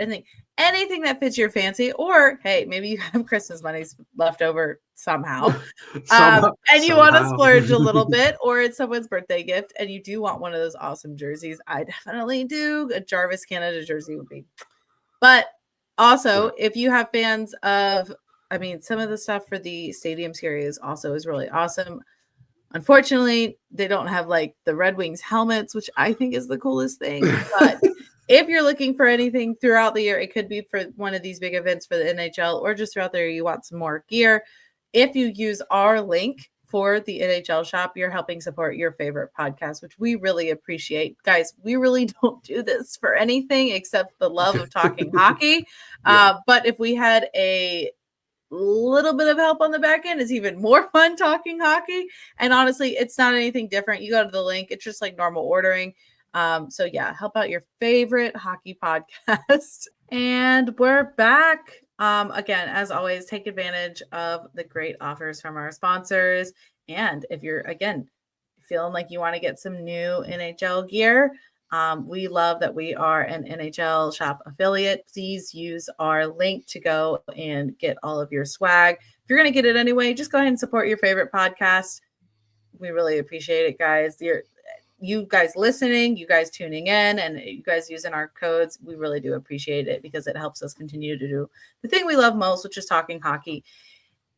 anything that fits your fancy, or hey, maybe you have Christmas money left over somehow, and you want to splurge a little bit, or it's someone's birthday gift and you do want one of those awesome jerseys, I definitely do. A Jarvis Canada jersey would be. But also, if you have fans of, some of the stuff for the stadium series also is really awesome. Unfortunately, they don't have like the Red Wings helmets, which I think is the coolest thing. But if you're looking for anything throughout the year, it could be for one of these big events for the NHL, or just throughout there, you want some more gear. If you use our link for the NHL Shop, you're helping support your favorite podcast, which we really appreciate. Guys, we really don't do this for anything except the love of talking hockey. Yeah. But if we had a little bit of help on the back end, is even more fun talking hockey. And honestly, it's not anything different. You go to the link, it's just like normal ordering. So yeah, help out your favorite hockey podcast. And we're back. Again, as always, take advantage of the great offers from our sponsors. And if you're, again, feeling like you want to get some new NHL gear, we love that we are an NHL Shop affiliate. Please use our link to go and get all of your swag. If you're going to get it anyway, just go ahead and support your favorite podcast. We really appreciate it, guys. You guys listening, you guys tuning in, and you guys using our codes. We really do appreciate it, because it helps us continue to do the thing we love most, which is talking hockey.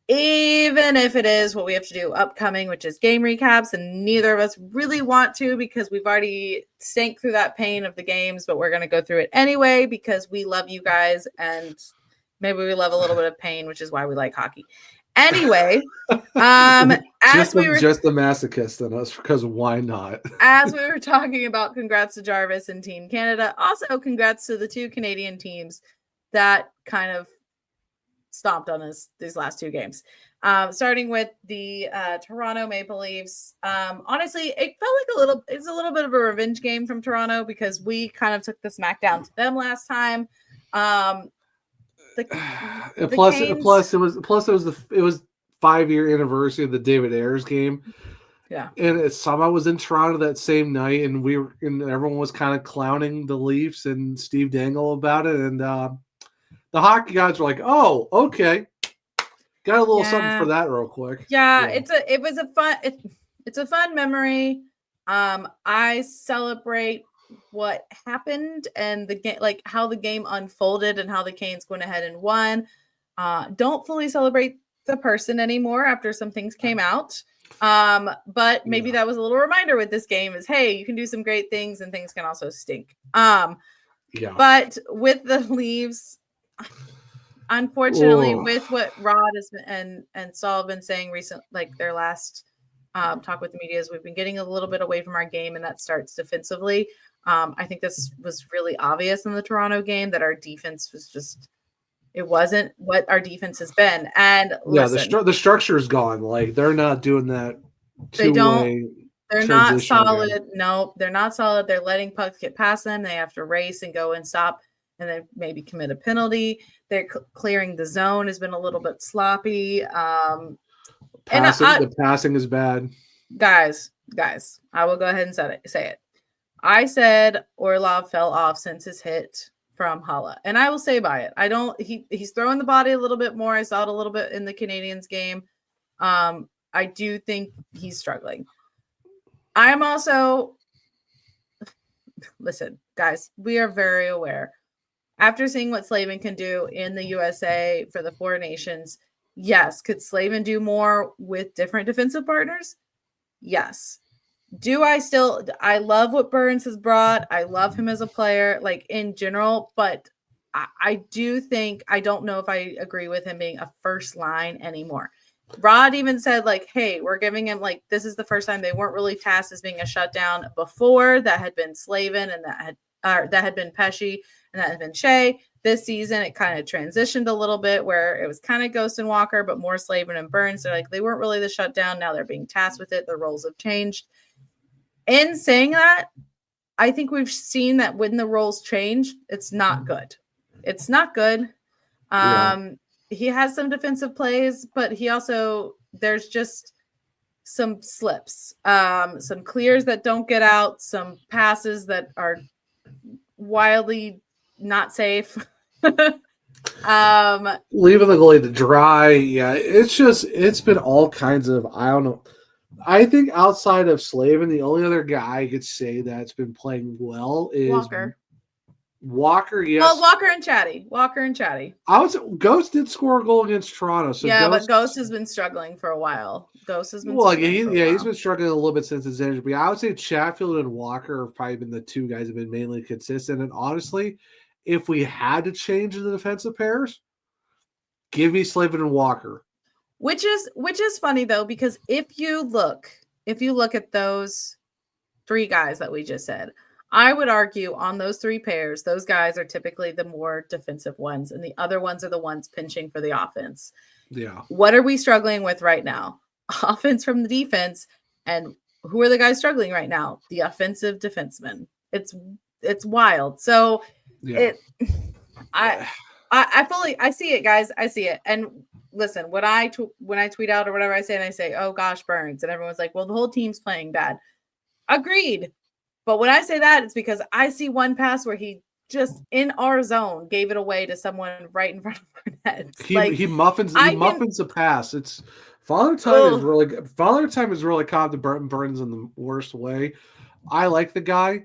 Even if it is what we have to do upcoming, which is game recaps, and neither of us really want to, because we've already sank through that pain of the games, but we're going to go through it anyway because we love you guys, and maybe we love a little bit of pain, which is why we like hockey. Anyway, just the masochist in us, because why not? As we were talking about, congrats to Jarvis and Team Canada. Also, congrats to the two Canadian teams that kind of stomped on us these last two games. Starting with the Toronto Maple Leafs. Honestly, it felt like it's a little bit of a revenge game from Toronto, because we kind of took the smackdown to them last time. It was the 5-year anniversary of the David Ayers game. Yeah. And somehow was in Toronto that same night, and everyone was kind of clowning the Leafs and Steve Dangle about it, and the hockey guys were like, "Oh, okay, Got a little something for that real quick. Yeah. It's a fun memory. I celebrate what happened and the game, like how the game unfolded and how the Canes went ahead and won. Don't fully celebrate the person anymore after some things came out. But maybe that was a little reminder with this game is, hey, you can do some great things and things can also stink. But with the Leafs, unfortunately, with what Rod has been, and Saul have been saying recent, like their last talk with the media, is we've been getting a little bit away from our game, and that starts defensively. I think this was really obvious in the Toronto game that our defense was just, it wasn't what our defense has been. And listen, the structure is gone. Like they're not doing that. They're not solid. Game. No, they're not solid. They're letting pucks get past them. They have to race and go and stop and then maybe commit a penalty. They're clearing the zone has been a little bit sloppy. The passing is bad. Guys, I will go ahead and say it. I said Orlov fell off since his hit from Hala, and I will say by it. He's throwing the body a little bit more. I saw it a little bit in the Canadiens game. I do think he's struggling. I am also, listen, guys, we are very aware. After seeing what Slavin can do in the USA for the Four Nations, yes. Could Slavin do more with different defensive partners? Yes. I love what Burns has brought. I love him as a player, like in general, but I do think, I don't know if I agree with him being a first line anymore. Rod even said, like, hey, we're giving him, like, this is the first time they weren't really tasked as being a shutdown before. That had been Slavin and that had been Pesci and that had been Shea. This season, it kind of transitioned a little bit where it was kind of Ghost and Walker, but more Slavin and Burns. They're like, they weren't really the shutdown. Now they're being tasked with it. Their roles have changed. In saying that, I think we've seen that when the roles change, it's not good. It's not good. He has some defensive plays, but he also, there's just some slips, some clears that don't get out, some passes that are wildly not safe. Leaving the goalie to dry. Yeah, it's been all kinds of, I don't know. I think outside of Slavin, the only other guy I could say that's been playing well is Walker, yes. Well, Walker and Chatty. I would say Ghost did score a goal against Toronto. So but Ghost has been struggling for a while. He's been struggling a little bit since his injury. But I would say Chatfield and Walker have probably been the two guys that have been mainly consistent. And honestly, if we had to change the defensive pairs, give me Slavin and Walker. Which is funny though, because if you look at those three guys that we just said, I would argue on those three pairs, those guys are typically the more defensive ones, and the other ones are the ones pinching for the offense. Yeah. What are we struggling with right now? Offense from the defense, and who are the guys struggling right now? The offensive defensemen. It's wild. So I see it, guys. I see it. And listen, when I tweet out or whatever I say, and I say, "Oh gosh, Burns," and everyone's like, "Well, the whole team's playing bad." Agreed. But when I say that, it's because I see one pass where he just in our zone gave it away to someone right in front of our nets. He muffins the pass. It's Father Time is really good. Father Time is really caught the Burns in the worst way. I like the guy,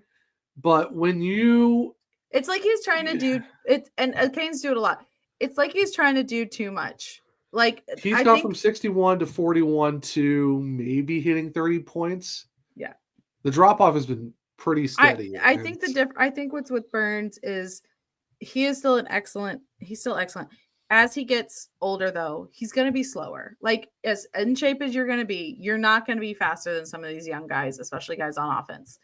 but it's like he's trying to do it, and Canes do it a lot. It's like he's trying to do too much. Like he's gone from 61 to 41 to maybe hitting 30 points. Yeah, the drop off has been pretty steady. I think I think what's with Burns is he's still excellent. As he gets older, though, he's going to be slower. Like as in shape as you're going to be, you're not going to be faster than some of these young guys, especially guys on offense.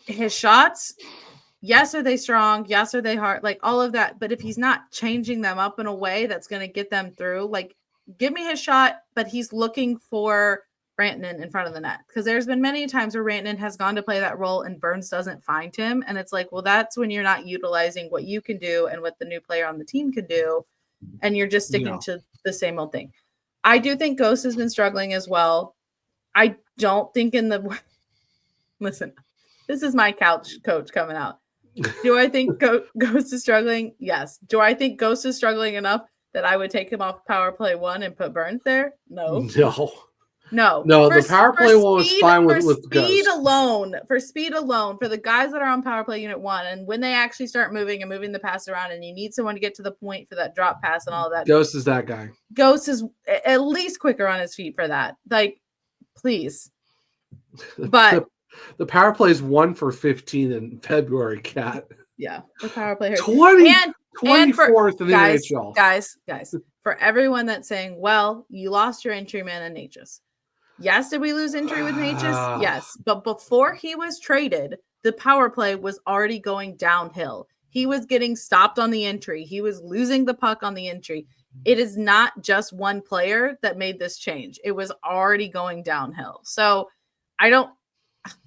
His shots, yes, are they strong? Yes, are they hard? Like all of that. But if he's not changing them up in a way that's going to get them through, like give me his shot, but he's looking for Rantanen in front of the net, because there's been many times where Rantanen has gone to play that role and Burns doesn't find him, and it's like, well, that's when you're not utilizing what you can do and what the new player on the team can do, and you're just sticking to the same old thing. I do think Ghost has been struggling as well. I don't think listen, this is my couch coach coming out. Do I think Ghost is struggling? Yes. Do I think Ghost is struggling enough that I would take him off power play 1 and put Burns there? No. No, for, the power play one was fine with speed Ghost. alone. For speed alone, for the guys that are on power play unit 1, and when they actually start moving and moving the pass around, and you need someone to get to the point for that drop pass and all of that. Ghost is that guy. Ghost is at least quicker on his feet for that. Like, please. But the power play is 1 for 15 in February, Cat. Yeah, the power play hurts. 24th in the NHL. Guys, for everyone that's saying, well, you lost your entry man in Natchez. Yes, did we lose entry with Natchez? Yes. But before he was traded, the power play was already going downhill. He was getting stopped on the entry. He was losing the puck on the entry. It is not just one player that made this change. It was already going downhill. So I don't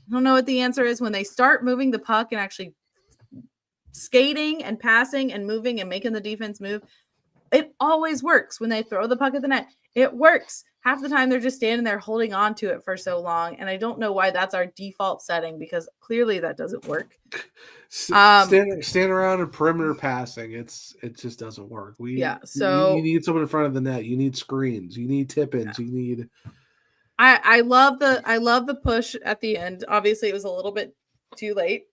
know what the answer is when they start moving the puck and actually skating and passing and moving and making the defense move. It always works when they throw the puck at the net. It works. Half the time they're just standing there holding on to it for so long. And I don't know why that's our default setting, because clearly that doesn't work. Stand around and perimeter passing. It just doesn't work. So you need someone in front of the net. You need screens. You need tip-ins. You need. I love the push at the end. Obviously, it was a little bit too late.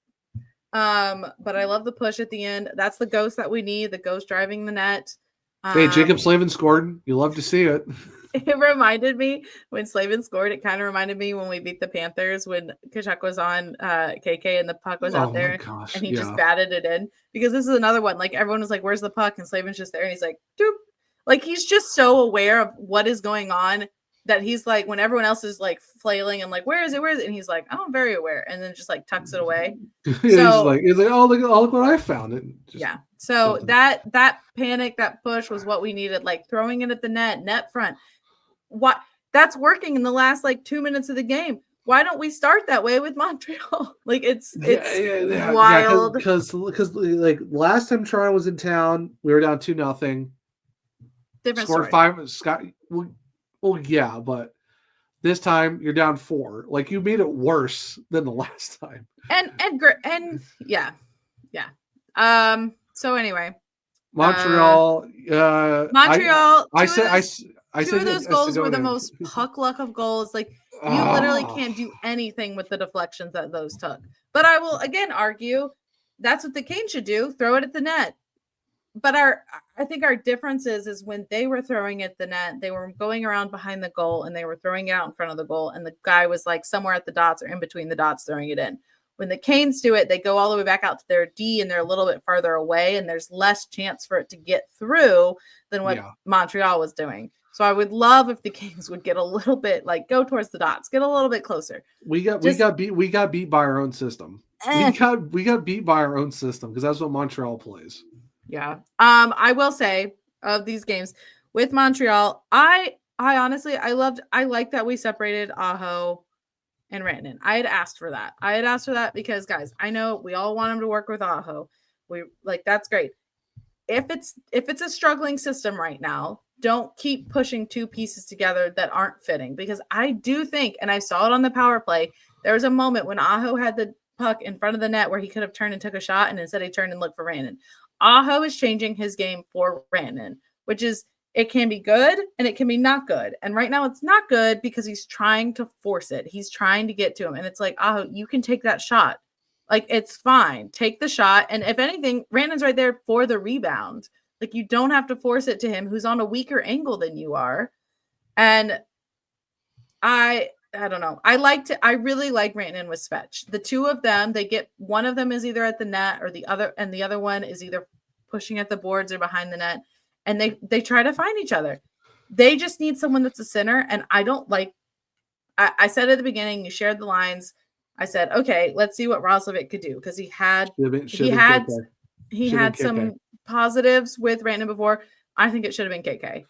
But I love the push at the end. That's the Ghost that we need. The Ghost driving the net. Hey, Jacob Slavin scored. You love to see it. It reminded me when Slavin scored. It kind of reminded me when we beat the Panthers when Tkachuk was on KK and the puck was out there and he just batted it in. Because this is another one. Like everyone was like, "Where's the puck?" And Slavin's just there and he's like, "Doop." Like he's just so aware of what is going on that he's like, when everyone else is like flailing and like, "Where is it? Where is it?" And he's like, "Oh, I'm very aware," and then just like tucks it away. He's like, "Oh, look what I found!" It So that panic, that push was what we needed. Like throwing it at the net front. What that's working in the last like 2 minutes of the game. Why don't we start that way with Montreal? Like it's wild. Because like last time Toronto was in town, we were down 2-0. Different scored story. 5. Scott. Well, yeah, but this time you're down 4. Like you made it worse than the last time. And yeah. So anyway, Montreal. I said those goals were the most puck luck of goals. Like you literally can't do anything with the deflections that those took. But I will again argue that's what the Canes should do: throw it at the net. But I think our difference is when they were throwing at the net, they were going around behind the goal and they were throwing it out in front of the goal, and the guy was like somewhere at the dots or in between the dots throwing it in. When the Canes do it, they go all the way back out to their D and they're a little bit farther away, and there's less chance for it to get through than what Montreal was doing. So I would love if the Canes would get a little bit like go towards the dots, get a little bit closer. We got beat by our own system. We got beat by our own system because that's what Montreal plays. Yeah. I will say of these games with Montreal, I honestly I like that we separated Aho and Rantanen. I had asked for that because guys, I know we all want him to work with Aho. We like that's great. If it's a struggling system right now, don't keep pushing two pieces together that aren't fitting, because I do think, and I saw it on the power play, there was a moment when Aho had the puck in front of the net where he could have turned and took a shot, and instead he turned and looked for Rantanen. Aho is changing his game for Rantanen, which is, it can be good and it can be not good. And right now it's not good because he's trying to force it. He's trying to get to him. And it's like, Aho, you can take that shot. Like, it's fine. Take the shot. And if anything, Rantanen's right there for the rebound. Like, you don't have to force it to him, who's on a weaker angle than you are. And I don't know. I really like Rantanen with Svech. The two of them, one of them is either at the net or the other one is either pushing at the boards or behind the net. And they try to find each other. They just need someone that's a center. And I don't like, I said at the beginning, you shared the lines. I said, okay, let's see what Roslovic could do. Because he had some positives with Rantanen before. I think it should have been KK.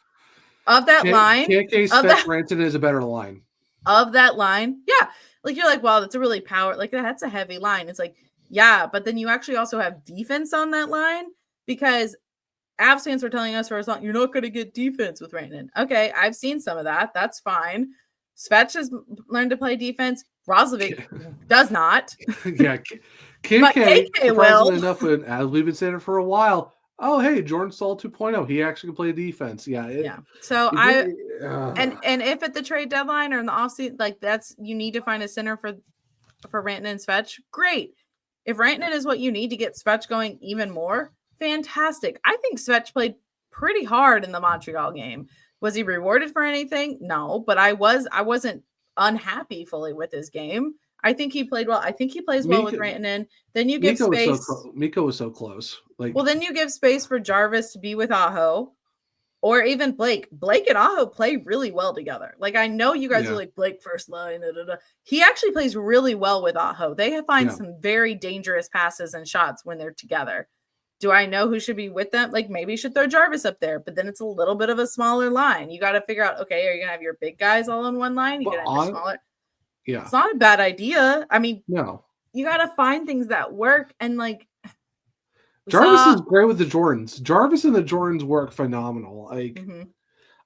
Of that line. KK Rantanen is a better line. Of that line. Yeah. Like, you're like, wow, that's a really that's a heavy line. It's like, yeah, but then you actually also have defense on that line, because Avs fans were telling us for a long, you're not going to get defense with Rantanen. Okay, I've seen some of that. That's fine. Svech has learned to play defense. Roslovic does not. Yeah, KK will. Enough, as we've been saying it for a while, oh, hey, Jordan Staal 2.0. He actually can play defense. Yeah. So and if at the trade deadline or in the offseason, like you need to find a center for Rantanen and Svech, great. If Rantanen is what you need to get Svech going even more, fantastic. I think Svech played pretty hard in the Montreal game. Was he rewarded for anything? No, but I wasn't unhappy fully with his game. I think he played well. I think he plays well with Rantanen. Then you give space. Mikko was so close. Well, then you give space for Jarvis to be with Aho, or even Blake. Blake and Aho play really well together. Like, I know you guys are like, Blake first line. He actually plays really well with Aho. They find some very dangerous passes and shots when they're together. Do I know who should be with them? Like, maybe you should throw Jarvis up there, but then it's a little bit of a smaller line. You got to figure out, okay, are you going to have your big guys all on one line? You're going to have your smaller. Yeah. It's not a bad idea. I mean, no. You got to find things that work. And like, Jarvis is great with the Jordans. Jarvis and the Jordans work phenomenal. Like,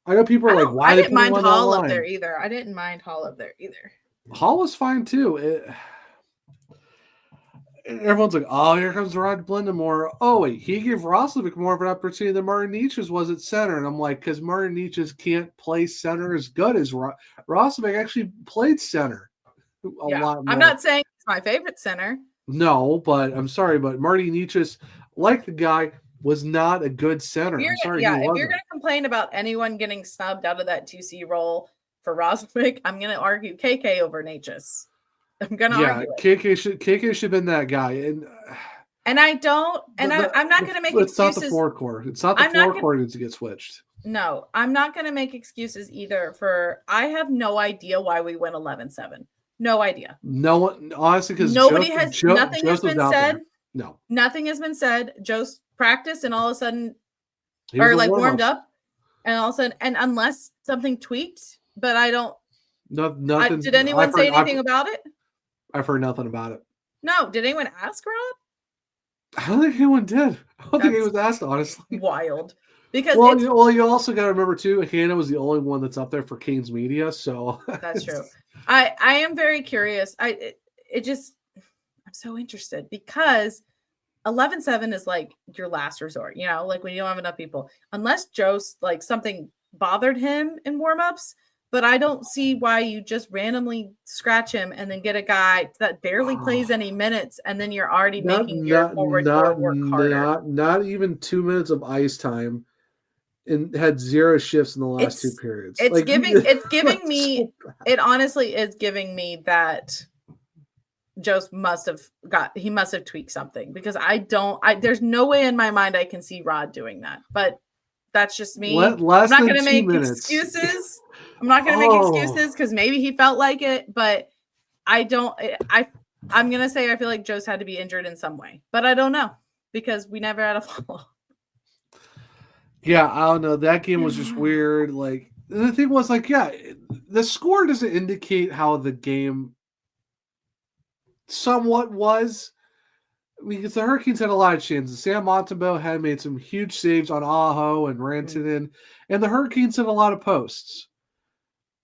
I know people are like, why? I didn't mind Hall up there either. Hall was fine too. Everyone's like, oh, here comes Rod Blindemore. Oh, wait, he gave Roslovic more of an opportunity than Martin Nietzsche's was at center. And I'm like, because Martin Nietzsche's can't play center as good as Roslovic actually played center a lot more. I'm not saying it's my favorite center. No, but I'm sorry, but Marty Nietzsche's, like the guy, was not a good center. I'm sorry. If you're going to complain about anyone getting snubbed out of that 2C role for Roslovic, I'm going to argue KK over Nietzsche's. I'm going to argue it. KK should have been that guy. And I don't, and I'm not going to make excuses. It's not the forecourt. It's not the forecourt that needs to get switched. No, I'm not going to make excuses either I have no idea why we went 11-7. No idea. No one, honestly, because nothing has been said. No, nothing has been said. Joe's practiced and all of a sudden, or like warmed up, and all of a sudden, and unless something tweaked, but I don't. Nothing. Did anyone say anything about it? I've heard nothing about it. No, did anyone ask Rod? I don't think anyone did. I don't think it was asked, honestly. Wild. Because you also got to remember too, Hannah was the only one that's up there for Canes Media, so that's true. I am very curious. I'm so interested because 11-7 is like your last resort, like when you don't have enough people, unless Joe's like something bothered him in warmups. But I don't see why you just randomly scratch him and then get a guy that barely plays any minutes, and then you're already making your forward work harder. Not even 2 minutes of ice time, and had 0 shifts in the last 2 periods. It honestly is giving me that Joe must have tweaked something, because there's no way in my mind I can see Rod doing that, but that's just me. I'm not going to make excuses. I'm not going to make excuses because maybe he felt like it, but I'm going to say I feel like Joe's had to be injured in some way, but I don't know because we never had a follow. Yeah, I don't know. That game was just weird. Like, the thing was, like, the score doesn't indicate how the game somewhat was. Because the Hurricanes had a lot of chances. Sam Montembeau had made some huge saves on Aho and Rantanen, and the Hurricanes had a lot of posts.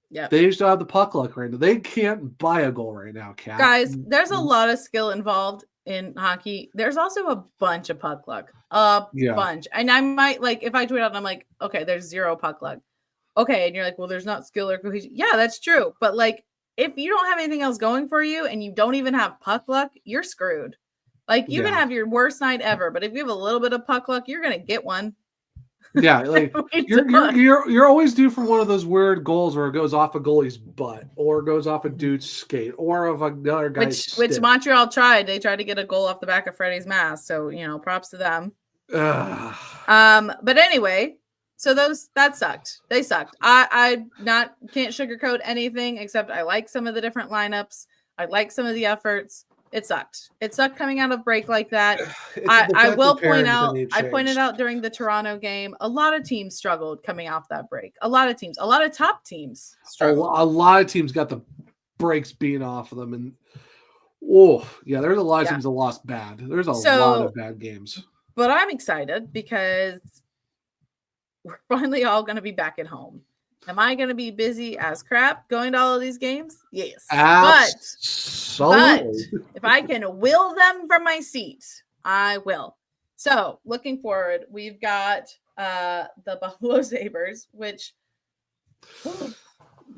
Yeah, they just don't have the puck luck right now. They can't buy a goal right now, Kat. Guys, there's a lot of skill involved in hockey. There's also a bunch of puck luck. Bunch. And I might, like, if I tweet out and I'm like, okay, there's 0 puck luck. Okay, and you're like, well, there's not skill or cohesion. Yeah, that's true. But, like, if you don't have anything else going for you and you don't even have puck luck, you're screwed. Like, you can have your worst night ever, but if you have a little bit of puck luck, you're going to get one. Yeah, like you're always due for one of those weird goals where it goes off a goalie's butt or goes off a dude's skate or of another guy's which Montreal tried. They tried to get a goal off the back of Freddie's mask, so props to them. But anyway, so that sucked. They sucked. I can't sugarcoat anything except I like some of the different lineups. I like some of the efforts. It sucked. It sucked coming out of break like that. I will point out, I pointed out during the Toronto game, a lot of teams struggled coming off that break. A lot of top teams struggled. A lot of teams got the breaks being off of them. And there's a lot of teams that lost bad. There's a lot of bad games. But I'm excited because we're finally all going to be back at home. Am I going to be busy as crap going to all of these games? Yes. Absolutely. But if I can will them from my seat, I will. So looking forward, we've got the Buffalo Sabres, which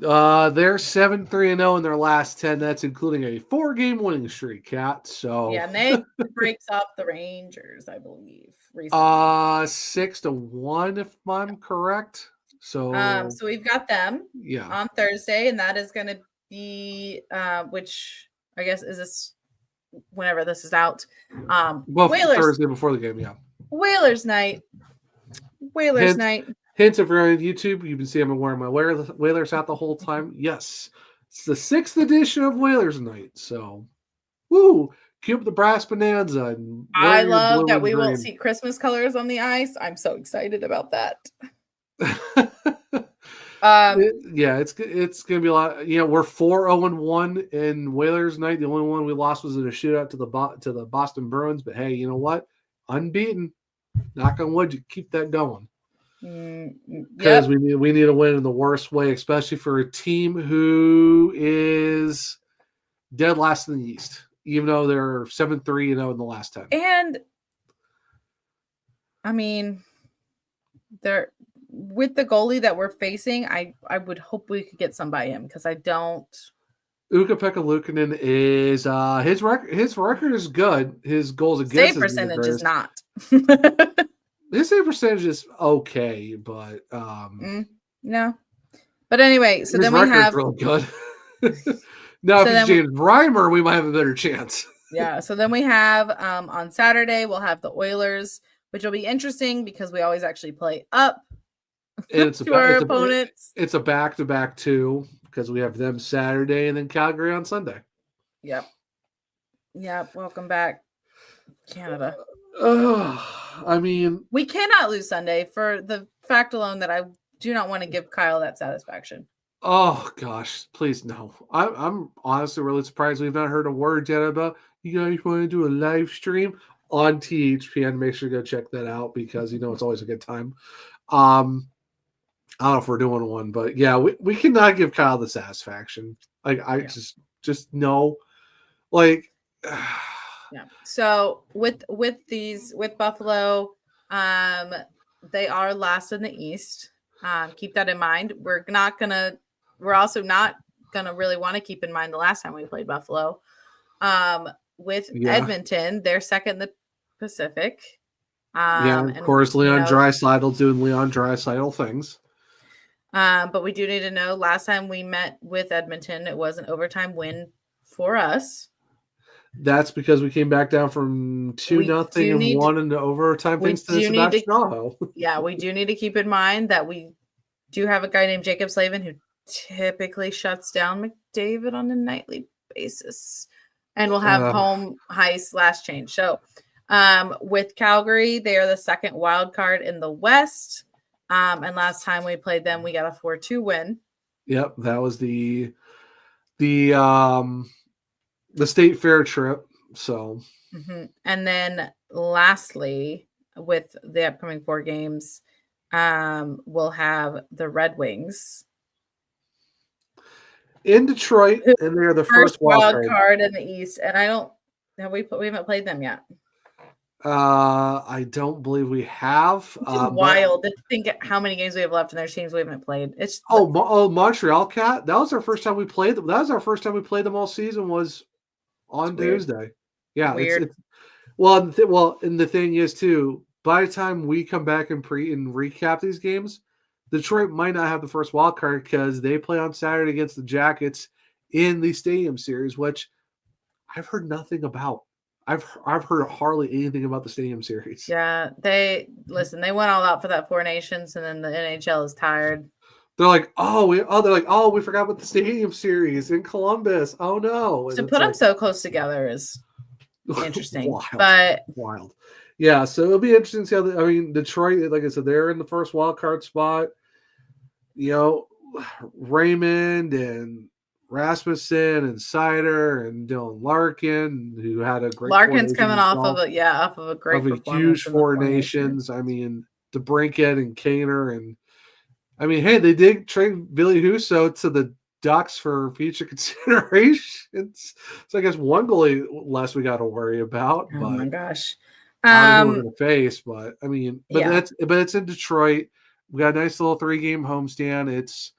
they're 7-3-0 in their last 10. That's including a 4-game winning streak, Kat. So yeah, and they breaks up the Rangers, I believe. Recently. 6-1, if I'm correct. So we've got them on Thursday, and that is going to be which I guess is this whenever this is out. Whalers Thursday before the game, yeah. Whalers night. Hence, if you're on YouTube, you can see I'm wearing my Whalers hat the whole time. Yes, it's the 6th edition of Whalers night. So, woo! Cue up the brass bonanza. And I love that we won't see Christmas colors on the ice. I'm so excited about that. It's gonna be a lot. We're 4-0-1 in Whalers night. The only one we lost was in a shootout to the Boston Bruins. But hey, you know what? Unbeaten. Knock on wood, you keep that going. Because we need a win in the worst way, especially for a team who is dead last in the East, even though they're 7-3-0 in the last 10. And I mean, they're with the goalie that we're facing. I would hope we could get some by him because I don't. Ukko-Pekka Luukkonen is his record is good. His goals against save percentage is not. His save percentage is okay, but no. But anyway, so then we have real good. Now, if it's James Reimer, we might have a better chance. Yeah. So then we have on Saturday we'll have the Oilers, which will be interesting because we always actually play up to our opponents. It's a back-to-back too because we have them Saturday and then Calgary on Sunday. Yep. Welcome back, Canada. I mean, we cannot lose Sunday for the fact alone that I do not want to give Kyle that satisfaction. Oh gosh, please no. I'm honestly really surprised we've not heard a word yet about you guys want to do a live stream on THPN. Make sure to go check that out because it's always a good time. I don't know if we're doing one, but yeah, we cannot give Kyle the satisfaction. Like just no. Like yeah. So with Buffalo, they are last in the East. Keep that in mind. We're also not gonna really want to keep in mind the last time we played Buffalo. With Edmonton, they're second in the Pacific. Of course, Leon Draisaitl doing Leon Draisaitl things. But we do need to know last time we met with Edmonton, it was an overtime win for us. That's because we came back down from 2-0 and won into overtime thanks to Sebastian Aho. Yeah, we do need to keep in mind that we do have a guy named Jacob Slavin who typically shuts down McDavid on a nightly basis. And we'll have home ice last change. So with Calgary, they are the second wild card in the West. And last time we played them, we got a 4-2 win. Yep, that was the state fair trip. So, and then lastly, with the upcoming 4 games, we'll have the Red Wings in Detroit, and they're the first wild card in the East. And we haven't played them yet. I don't believe we have. Wild to think how many games we have left, and there's teams we haven't played. It's Montreal Cat. That was our first time we played them. That was our first time we played them all season. Was on Tuesday. Yeah, weird. And the thing is too, by the time we come back and recap these games, Detroit might not have the first wild card because they play on Saturday against the Jackets in the Stadium Series, which I've heard nothing about. I've heard hardly anything about the Stadium Series. Yeah, they went all out for that 4 Nations, and then the NHL is tired. They're like, we forgot about the Stadium Series in Columbus. Oh no! And to put them so close together is interesting, wild. Yeah, so it'll be interesting to see how. Detroit, like I said, they're in the first wild card spot. Raymond and Rasmussen and Seider and Dylan Larkin, who had a great. Larkin's coming off of a great huge 4 Nations. DeBrincat and Kaner and. Hey, they did trade Billy Husso to the Ducks for future considerations. So I guess one goalie less we got to worry about. Oh my gosh. I don't know who we're going to face, but I mean, it's in Detroit. We got a nice little 3-game homestand. It's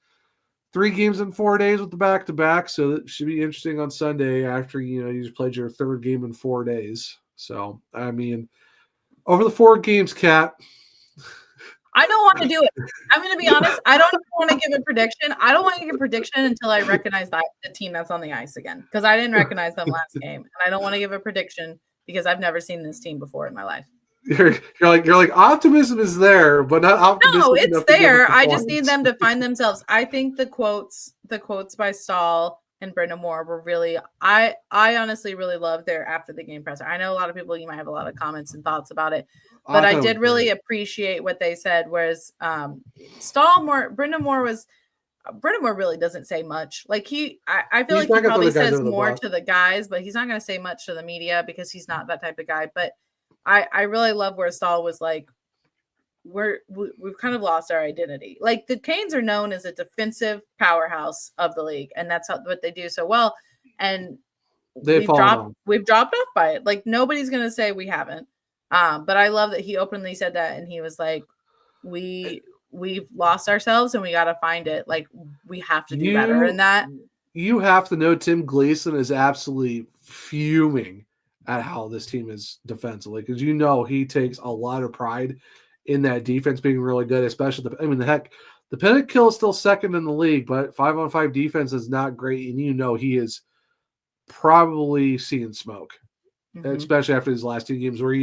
3 games in 4 days with the back-to-back, so it should be interesting on Sunday after, you just played your 3rd game in 4 days. So, I mean, over the 4 games, Kat. I don't want to do it. I'm going to be honest. I don't want to give a prediction. I don't want to give a prediction until I recognize the team that's on the ice again, because I didn't recognize them last game. And I don't want to give a prediction because I've never seen this team before in my life. You're like optimism is there, but not optimism. No, it's there. I just need them to find themselves. I think the quotes by Stahl and Brenda Moore were really. I honestly really loved their after the game presser. I know a lot of people, you might have a lot of comments and thoughts about it, but I did really appreciate what they said. Whereas Brenda Moore really doesn't say much. Like I feel like he probably says more to the guys, but he's not going to say much to the media because he's not that type of guy. But I really love where Stahl was like, we've kind of lost our identity. Like the Canes are known as a defensive powerhouse of the league, and that's what they do so well. And we've dropped off by it. Like nobody's going to say we haven't. But I love that he openly said that, and he was like, we've lost ourselves and we got to find it. Like we have to do better in that. You have to know Tim Gleason is absolutely fuming at how this team is defensively, because he takes a lot of pride in that defense being really good, especially the penalty kill is still 2nd in the league, but 5-on-5 defense is not great, and he is probably seeing smoke, especially after these last 2 games where when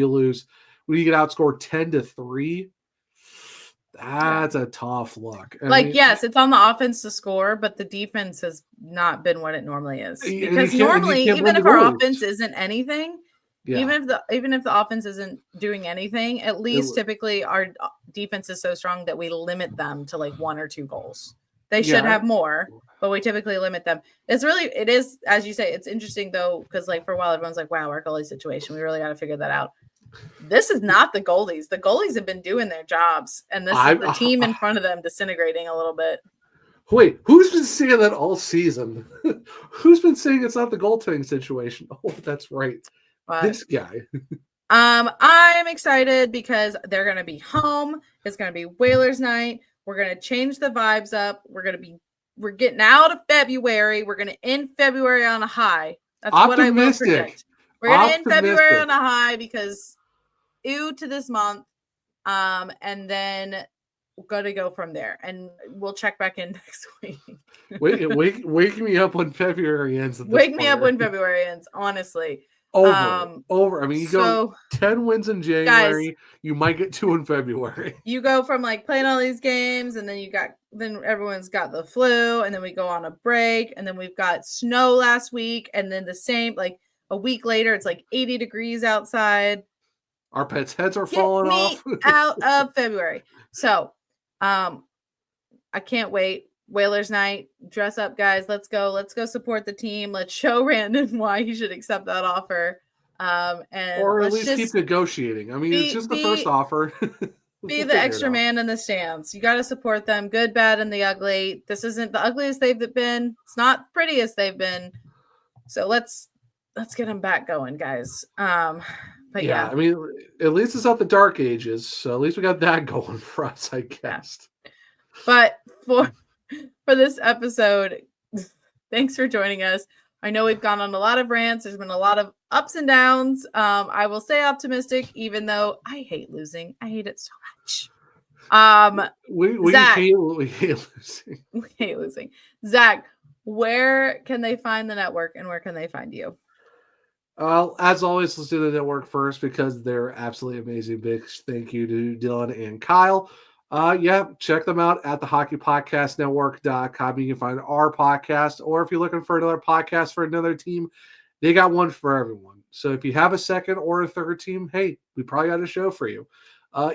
you get outscored 10-3. That's a tough look. Yes, it's on the offense to score, but the defense has not been what it normally is. Because normally, even if our offense isn't anything, even if the offense isn't doing anything, at least typically our defense is so strong that we limit them to like 1 or 2 goals. They should have more, but we typically limit them. It is, as you say, it's interesting though, because like for a while everyone's like, wow, our goalie situation, we really got to figure that out. This is not the goalies. The goalies have been doing their jobs, and this is the team in front of them disintegrating a little bit. Wait, who's been saying that all season? Who's been saying it's not the goaltending situation? Oh, that's right. This guy. I'm excited because they're going to be home. It's going to be Whalers night. We're going to change the vibes up. We're getting out of February. We're going to end February on a high. That's what I will predict. We're going to end February on a high because to this month, and then we're going to go from there, and we'll check back in next week. Wake me up when February ends. Wake me up when February ends, honestly. Over. I mean, you go 10 wins in January, guys, you might get 2 in February. You go from like playing all these games, and then everyone's got the flu, and then we go on a break, and then we've got snow last week, and then the same like a week later, it's like 80 degrees outside. Our pets' heads are falling off. Out of February. So, I can't wait. Whalers night, dress up, guys. Let's go support the team. Let's show Randon why he should accept that offer. Or at least keep negotiating. I mean, it's just the first offer. Be the extra man in the stands. You got to support them, good, bad, and the ugly. This isn't the ugliest they've been. It's not the prettiest they've been. So let's get them back going, guys. But yeah, I mean, at least it's not the dark ages, so at least we got that going for us, I guess. But for this episode, thanks for joining us. I know we've gone on a lot of rants. There's been a lot of ups and downs. I will stay optimistic, even though I hate losing. I hate it so much. Zach, hate losing. We hate losing. Zach, where can they find the network, and where can they find you? As always, let's do the network first because they're absolutely amazing. Big thank you to Dylan and Kyle. Check them out at the hockeypodcastnetwork.com. You can find our podcast, or if you're looking for another podcast for another team, they got one for everyone. So if you have a second or a third team, hey, we probably got a show for you.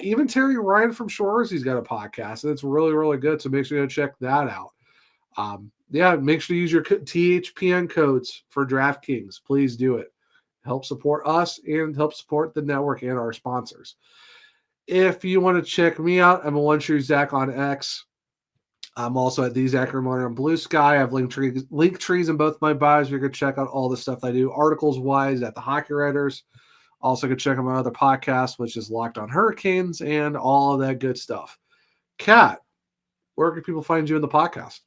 Even Terry Ryan from Shores, he's got a podcast, and it's really, really good. So make sure you check that out. Make sure to use your THPN codes for DraftKings. Please do it. Help support us and help support the network and our sponsors. If you want to check me out, I'm a One True Zach on X. I'm also at the Zach Ramona on Blue Sky. I have link trees in both my bios. You can check out all the stuff I do, articles wise at the Hockey Writers, Also, go check out my other podcast, which is Locked on Hurricanes and all of that good stuff. Kat, where can people find you in the podcast?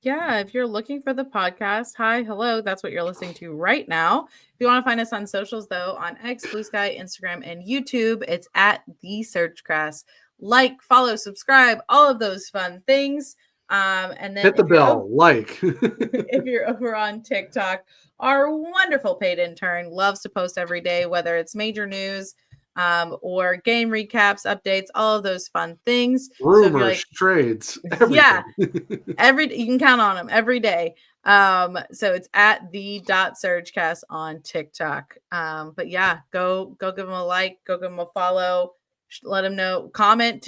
Yeah, if you're looking for the podcast, hi, hello, that's what you're listening to right now. If you want to find us on socials, though, on X, Blue Sky, Instagram, and YouTube, it's at The Surgecast. Like, follow, subscribe, all of those fun things. And then hit the bell, if you're over on TikTok, our wonderful paid intern loves to post every day, whether it's major news, or game recaps, updates, all of those fun things. Rumors, trades, everything. Yeah, you can count on them every day. So it's at the.surgecast on TikTok. But yeah, go give them a like, go give them a follow, let them know, comment,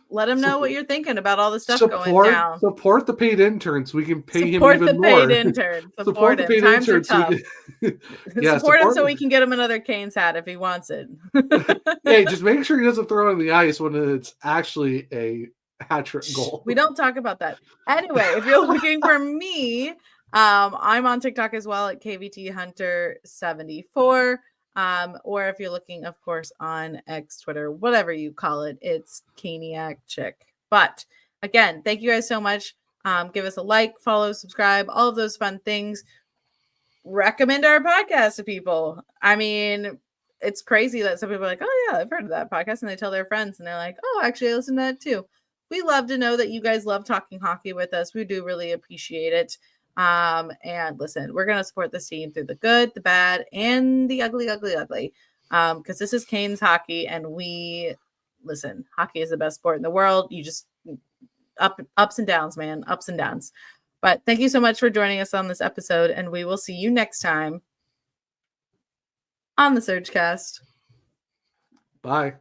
let them know what you're thinking about all the stuff going down. Support the paid interns. We can pay him even more. Support the paid intern. Support him. Times are tough. Support him so we can get him another Canes hat if he wants it. Hey, just make sure he doesn't throw it on the ice when it's actually a hat trick goal. We don't talk about that. Anyway, if you're looking for me, I'm on TikTok as well at KVT Hunter 74. Or if you're looking, of course, on X, Twitter, whatever you call it, it's Caniac Chick. But again, thank you guys so much. Give us a like, follow, subscribe, all of those fun things. Recommend our podcast to people. I mean, it's crazy that some people are like, oh yeah, I've heard of that podcast, and they tell their friends, and they're like, oh, actually, I listen to that too. We love to know that you guys love talking hockey with us. We do really appreciate it. And listen, we're going to support this team through the good, the bad, and the ugly. Because this is Canes hockey, and hockey is the best sport in the world. You just ups and downs, man, ups and downs. But thank you so much for joining us on this episode, and we will see you next time on the Surgecast. Bye.